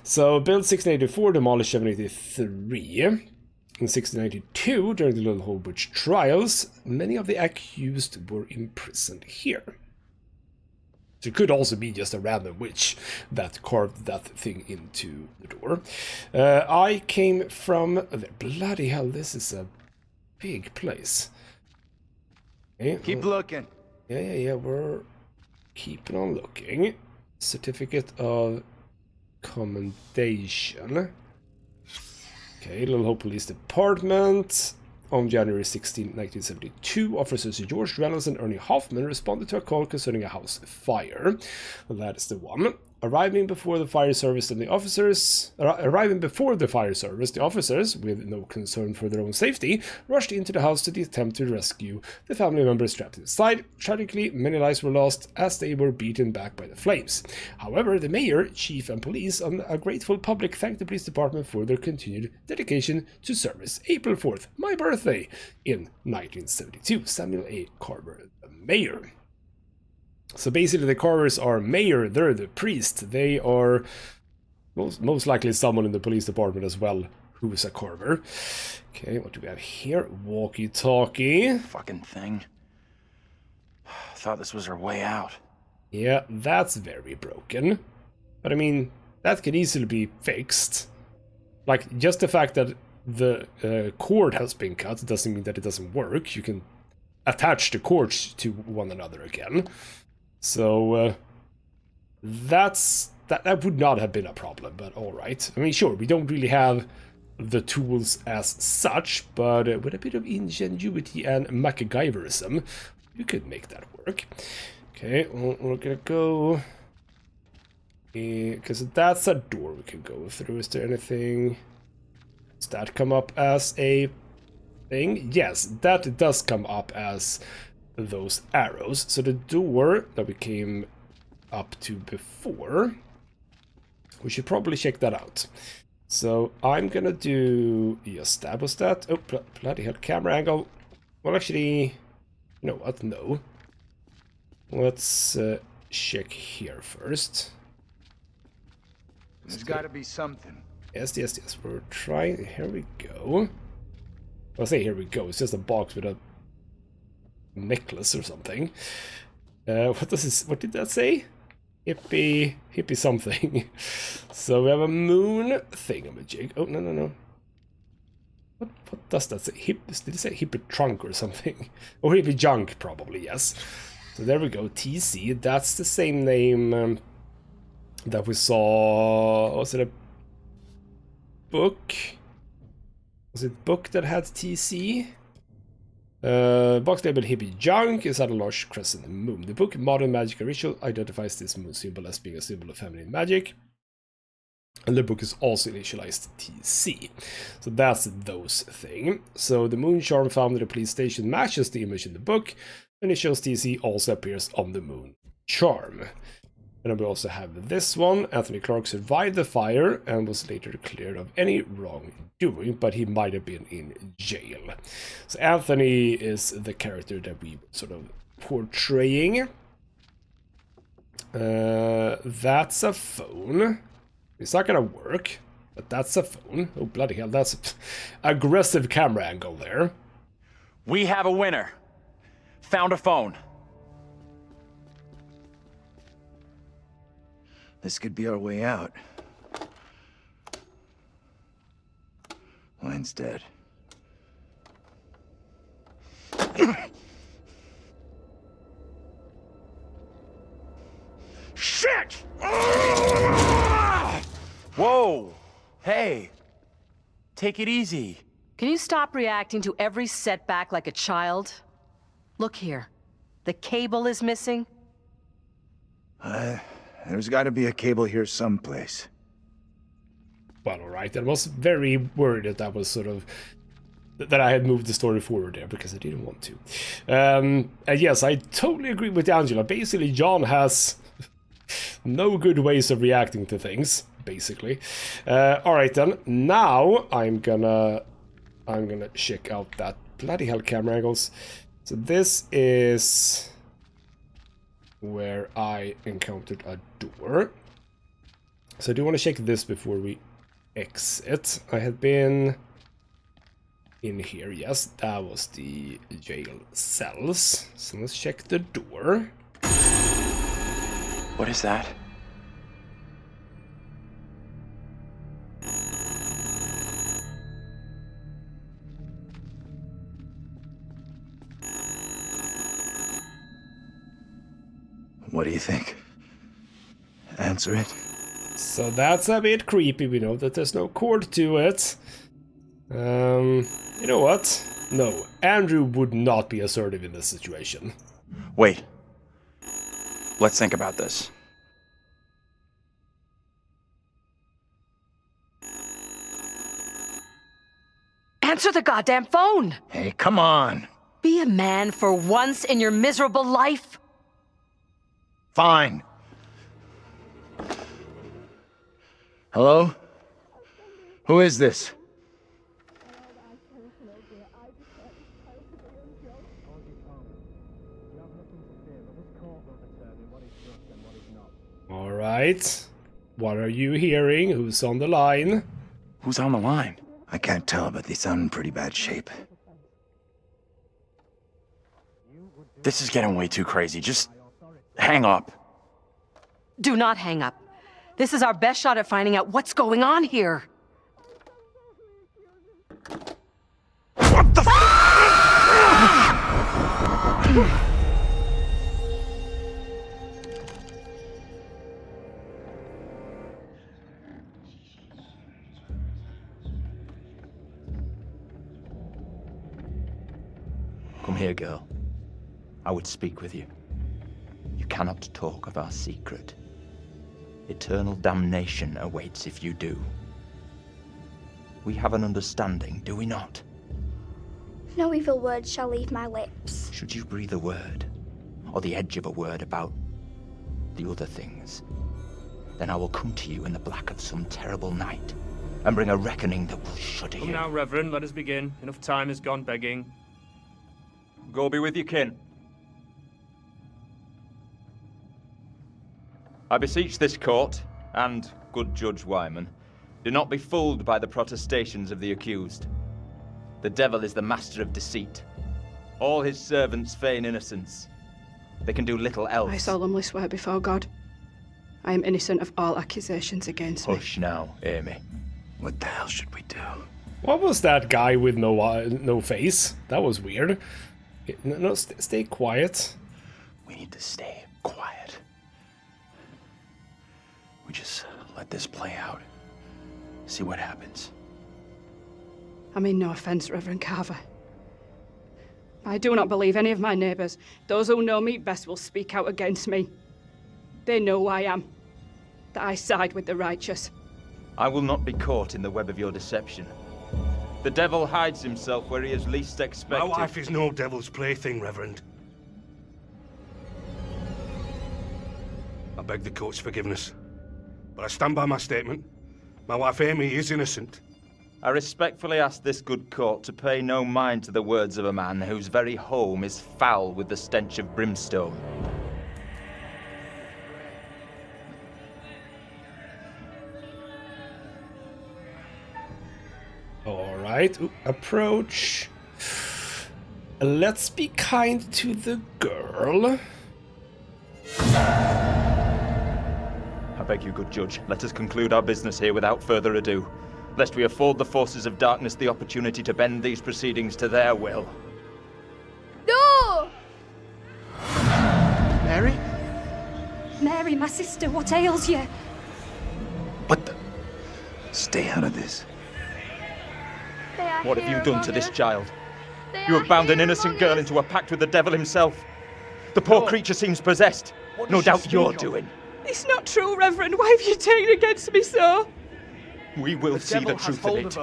So built 1684, demolished 1783. In 1692, during the Little Hope Witch trials, many of the accused were imprisoned here. So it could also be just a random witch that carved that thing into the door. I came from... Bloody hell, this is a big place. Okay, Keep looking. Yeah, we're keeping on looking. Certificate of commendation. Okay, Little Hope Police Department. On January 16, 1972, officers George Reynolds and Ernie Hoffman responded to a call concerning a house fire. Well, that is the one. Arriving before the fire service, the officers, with no concern for their own safety, rushed into the house to attempt to rescue the family members trapped inside. Tragically, many lives were lost as they were beaten back by the flames. However, the mayor, chief, and police, and a grateful public thanked the police department for their continued dedication to service. April 4th, my birthday, in 1972. Samuel A. Carver, the mayor. So basically the Carvers are mayor, they're the priest, they are most likely someone in the police department as well who is a Carver. Okay, what do we have here? Walkie-talkie. Fucking thing. Thought this was our way out. Yeah, that's very broken. But I mean, that can easily be fixed. Like, just the fact that the cord has been cut doesn't mean that it doesn't work. You can attach the cords to one another again. So that would not have been a problem, but all right. I mean, sure, we don't really have the tools as such, but with a bit of ingenuity and MacGyverism, you could make that work. Okay, well, we're gonna go... because that's a door we can go through. Is there anything... Does that come up as a thing? Yes, that does come up as those arrows. So the door that we came up to before, we should probably check that out. So I'm gonna do... Yes, that was that. Oh, bloody hell, camera angle. Well, actually, you know what? No. Let's check here first. There's got to be something. Yes, yes, yes. We're trying. Here we go. I'll say here we go. It's just a box with a necklace or something. What does this? What did that say? Hippie something. So we have a moon thingamajig. Oh, no. What does that say? Did it say hippie trunk or something? Or hippie junk, probably, yes. So there we go, TC. That's the same name that we saw. Was it a book? Was it book that had TC? Box labeled hippie junk is at a large crescent moon. The book Modern Magical Ritual identifies this moon symbol as being a symbol of feminine magic. And the book is also initialized TC. So that's those thing. So the moon charm found at the police station matches the image in the book, and it shows TC also appears on the moon charm. And then we also have this one. Anthony Clark survived the fire and was later cleared of any wrongdoing, but he might have been in jail. So Anthony is the character that we were sort of portraying. That's a phone. It's not gonna work, but that's a phone. Oh, bloody hell, that's an aggressive camera angle there. We have a winner. Found a phone. This could be our way out. Line's dead. Shit! Whoa! Hey! Take it easy. Can you stop reacting to every setback like a child? Look here. The cable is missing. There's got to be a cable here someplace. Well, alright. I was very worried that was sort of... that I had moved the story forward there, because I didn't want to. And yes, I totally agree with Angela. Basically, John has no good ways of reacting to things, basically. Alright then. Now, I'm gonna check out that bloody hell camera angles. So this is where I encountered a door. So I do want to check this before we exit. I had been in here, yes, that was the jail cells. So let's check the door. What is that? What do you think? Answer it. So that's a bit creepy. We know that there's no cord to it. You know what? No, Andrew would not be assertive in this situation. Wait. Let's think about this. Answer the goddamn phone! Hey, come on. Be a man for once in your miserable life. Fine. Hello? Who is this? All right. What are you hearing? Who's on the line? Who's on the line? I can't tell, but they sound in pretty bad shape. This is getting way too crazy. Just hang up. Do not hang up. This is our best shot at finding out what's going on here. What the f- Come here, girl. I would speak with you. You cannot talk of our secret. Eternal damnation awaits if you do. We have an understanding, do we not? No evil word shall leave my lips. Should you breathe a word, or the edge of a word about the other things, then I will come to you in the black of some terrible night, and bring a reckoning that will shudder you. Come now, Reverend, let us begin. Enough time has gone begging. Go be with your kin. I beseech this court, and good Judge Wyman, do not be fooled by the protestations of the accused. The devil is the master of deceit. All his servants feign innocence. They can do little else. I solemnly swear before God, I am innocent of all accusations against me. Hush now, Amy. What the hell should we do? What was that guy with no face? That was weird. No, stay quiet. We need to stay quiet. We just let this play out. See what happens. I mean no offense, Reverend Carver. I do not believe any of my neighbors. Those who know me best will speak out against me. They know who I am. That I side with the righteous. I will not be caught in the web of your deception. The devil hides himself where he is least expected. My wife is no devil's plaything, Reverend. I beg the court's forgiveness, but I stand by my statement. My wife Amy is innocent. I respectfully ask this good court to pay no mind to the words of a man whose very home is foul with the stench of brimstone. Alright, approach. Let's be kind to the girl. I beg you, good judge, let us conclude our business here without further ado, lest we afford the forces of darkness the opportunity to bend these proceedings to their will. No! Mary? Mary, my sister, what ails you? What the? Stay out of this. What have you done to this child? You have bound an innocent girl into a pact with the devil himself. The poor creature seems possessed. No doubt you're doing. It's not true, Reverend. Why have you taken against me so? We will see the truth of it.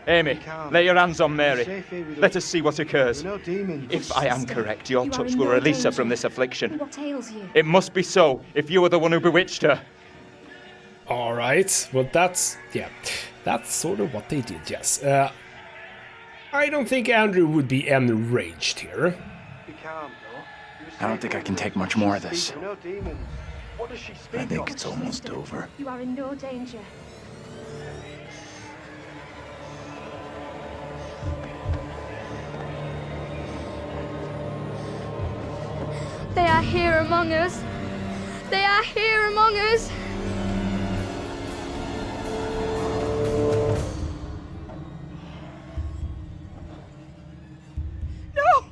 Amy, lay your hands on Mary. Let us see what occurs. If I am correct, your touch will release her from this affliction. What ails you? It must be so, if you are the one who bewitched her. Alright, well that's sort of what they did, yes. I don't think Andrew would be enraged here. I don't think I can take much more of this. I think it's almost over. You are in no danger. They are here among us. They are here among us. No!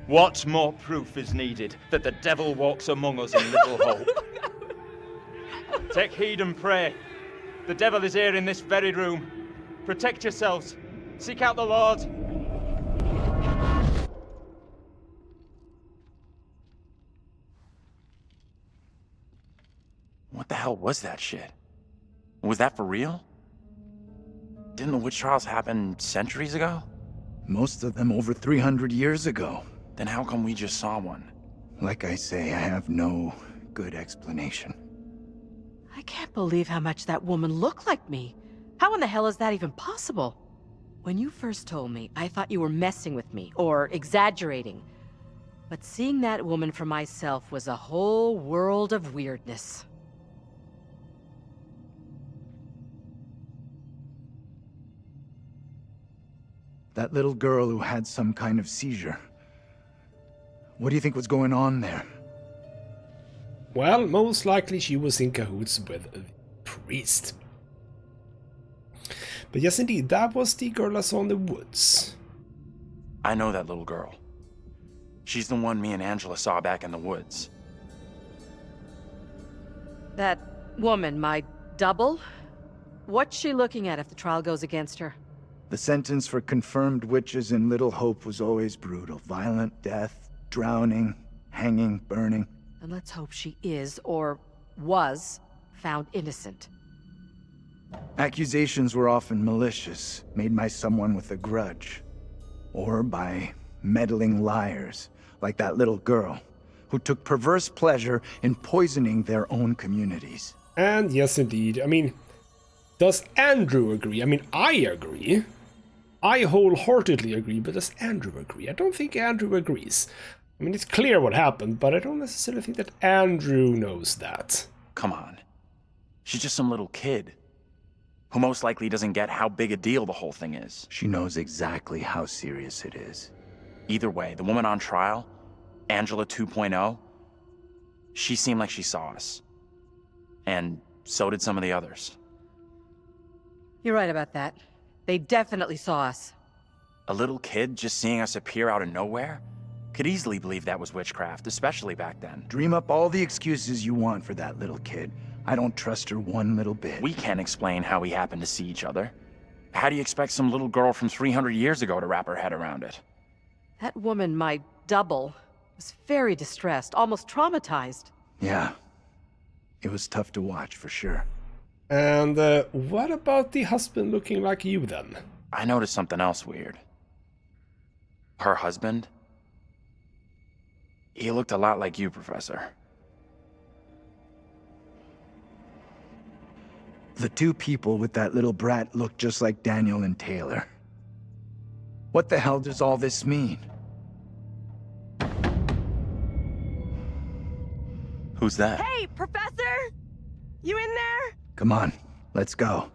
What more proof is needed that the devil walks among us in Little Hope? Take heed and pray. The devil is here in this very room. Protect yourselves. Seek out the Lord. What the hell was that shit? Was that for real? Didn't the witch trials happen centuries ago? Most of them over 300 years ago. Then how come we just saw one? Like I say, I have no good explanation. I can't believe how much that woman looked like me. How in the hell is that even possible? When you first told me, I thought you were messing with me, or exaggerating. But seeing that woman for myself was a whole world of weirdness. That little girl who had some kind of seizure. What do you think was going on there? Well, most likely she was in cahoots with a priest. But yes, indeed, that was the girl I saw in the woods. I know that little girl. She's the one me and Angela saw back in the woods. That woman, my double? What's she looking at if the trial goes against her? The sentence for confirmed witches in Little Hope was always brutal. Violent death, drowning, hanging, burning. And let's hope she is, or was, found innocent. Accusations were often malicious, made by someone with a grudge. Or by meddling liars, like that little girl, who took perverse pleasure in poisoning their own communities. And yes, indeed. I mean, does Andrew agree? I mean, I agree. I wholeheartedly agree, but does Andrew agree? I don't think Andrew agrees. I mean, it's clear what happened, but I don't necessarily think that Andrew knows that. Come on. She's just some little kid who most likely doesn't get how big a deal the whole thing is. She knows exactly how serious it is. Either way, the woman on trial, Angela 2.0, she seemed like she saw us. And so did some of the others. You're right about that. They definitely saw us. A little kid just seeing us appear out of nowhere? Could easily believe that was witchcraft, especially back then. Dream up all the excuses you want for that little kid. I don't trust her one little bit. We can't explain how we happened to see each other. How do you expect some little girl from 300 years ago to wrap her head around it? That woman, my double, was very distressed, almost traumatized. Yeah. It was tough to watch, for sure. And what about the husband looking like you then? I noticed something else weird. Her husband? He looked a lot like you, Professor. The two people with that little brat look just like Daniel and Taylor. What the hell does all this mean? Who's that? Hey, Professor! You in there? Come on, let's go.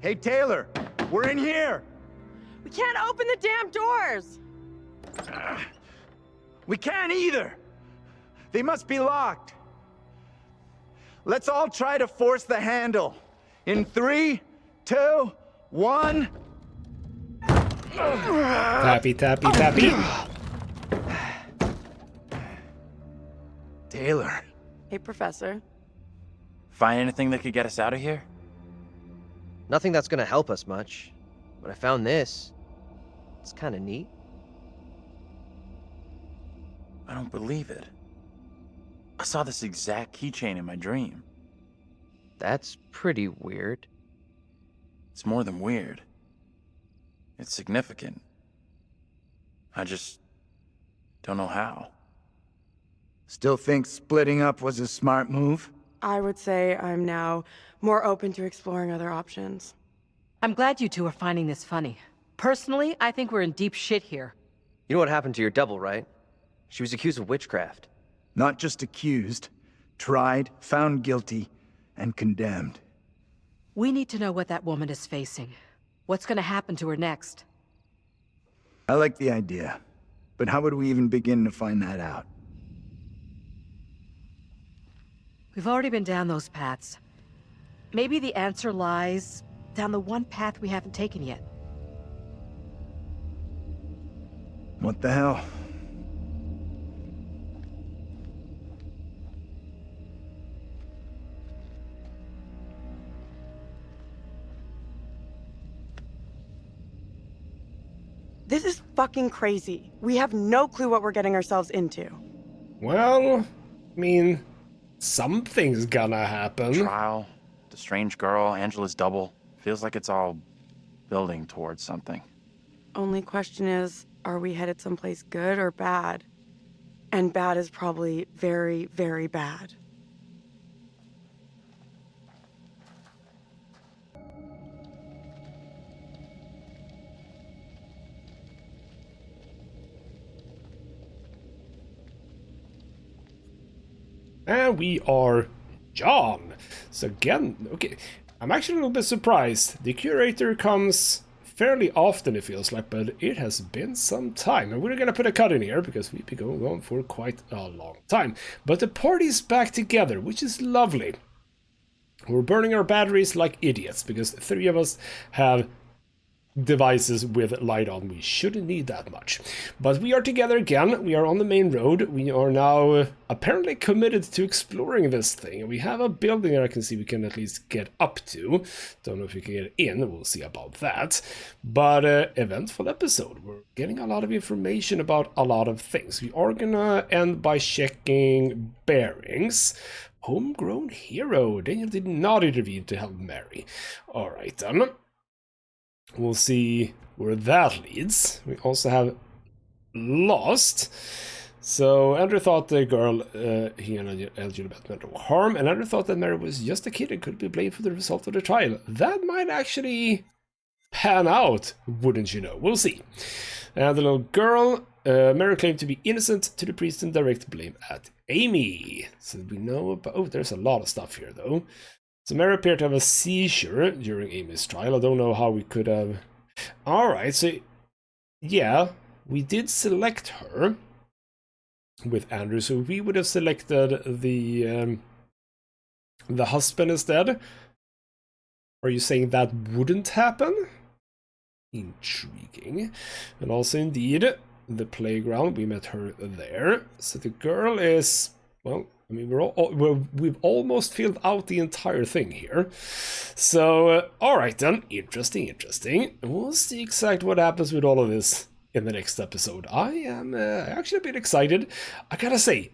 Hey, Taylor! We're in here! We can't open the damn doors! We can't either! They must be locked. Let's all try to force the handle. In 3, 2, 1... Tappy, tappy, tappy. Taylor. Hey, Professor. Find anything that could get us out of here? Nothing that's gonna help us much. But I found this. It's kinda neat. I don't believe it. I saw this exact keychain in my dream. That's pretty weird. It's more than weird. It's significant. I just don't know how. Still think splitting up was a smart move? I would say I'm now more open to exploring other options. I'm glad you two are finding this funny. Personally, I think we're in deep shit here. You know what happened to your double, right? She was accused of witchcraft. Not just accused, tried, found guilty, and condemned. We need to know what that woman is facing. What's gonna happen to her next? I like the idea, but how would we even begin to find that out? We've already been down those paths. Maybe the answer lies down the one path we haven't taken yet. What the hell? This is fucking crazy. We have no clue what we're getting ourselves into. Well, I mean, something's gonna happen. Trial, the strange girl, Angela's double. Feels like it's all building towards something. Only question is, are we headed someplace good or bad? And bad is probably very, very bad. And we are John. So again, okay, I'm actually a little bit surprised. The curator comes fairly often, it feels like, but it has been some time. And we're gonna put a cut in here because we've been going on for quite a long time. But the party's back together, which is lovely. We're burning our batteries like idiots because 3 of us have devices with light on. We shouldn't need that much. But we are together again. We are on the main road. We are now apparently committed to exploring this thing. We have a building that I can see we can at least get up to. Don't know if we can get in. We'll see about that. But eventful episode. We're getting a lot of information about a lot of things. We are gonna end by checking bearings. Homegrown hero. Daniel did not intervene to help Mary. Alright then. We'll see where that leads. We also have Lost. So Andrew thought the girl, he and Elgin about mental harm, and Andrew thought that Mary was just a kid and could be blamed for the result of the trial. That might actually pan out, wouldn't you know? We'll see. And the little girl, Mary claimed to be innocent to the priest and direct blame at Amy. So we know about... Oh, there's a lot of stuff here, though. So Mary appeared to have a seizure during Amy's trial. I don't know how we could have... Alright, so... Yeah, we did select her with Andrew, so we would have selected the husband instead. Are you saying that wouldn't happen? Intriguing. And also, indeed, the playground, we met her there. So the girl is... Well... I mean, we've almost filled out the entire thing here. So, alright then. Interesting. We'll see exactly what happens with all of this in the next episode. I am actually a bit excited. I gotta say,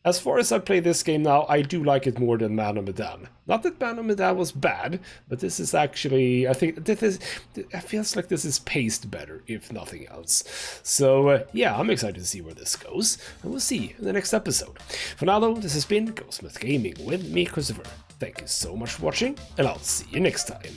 as far as I play this game now, I do like it more than Man of Medan. Not that Man of Medan was bad, but this is actually, I think, it feels like this is paced better, if nothing else. So, yeah, I'm excited to see where this goes, and we'll see you in the next episode. For now, though, this has been ghostmutgaming with me, Christopher. Thank you so much for watching, and I'll see you next time.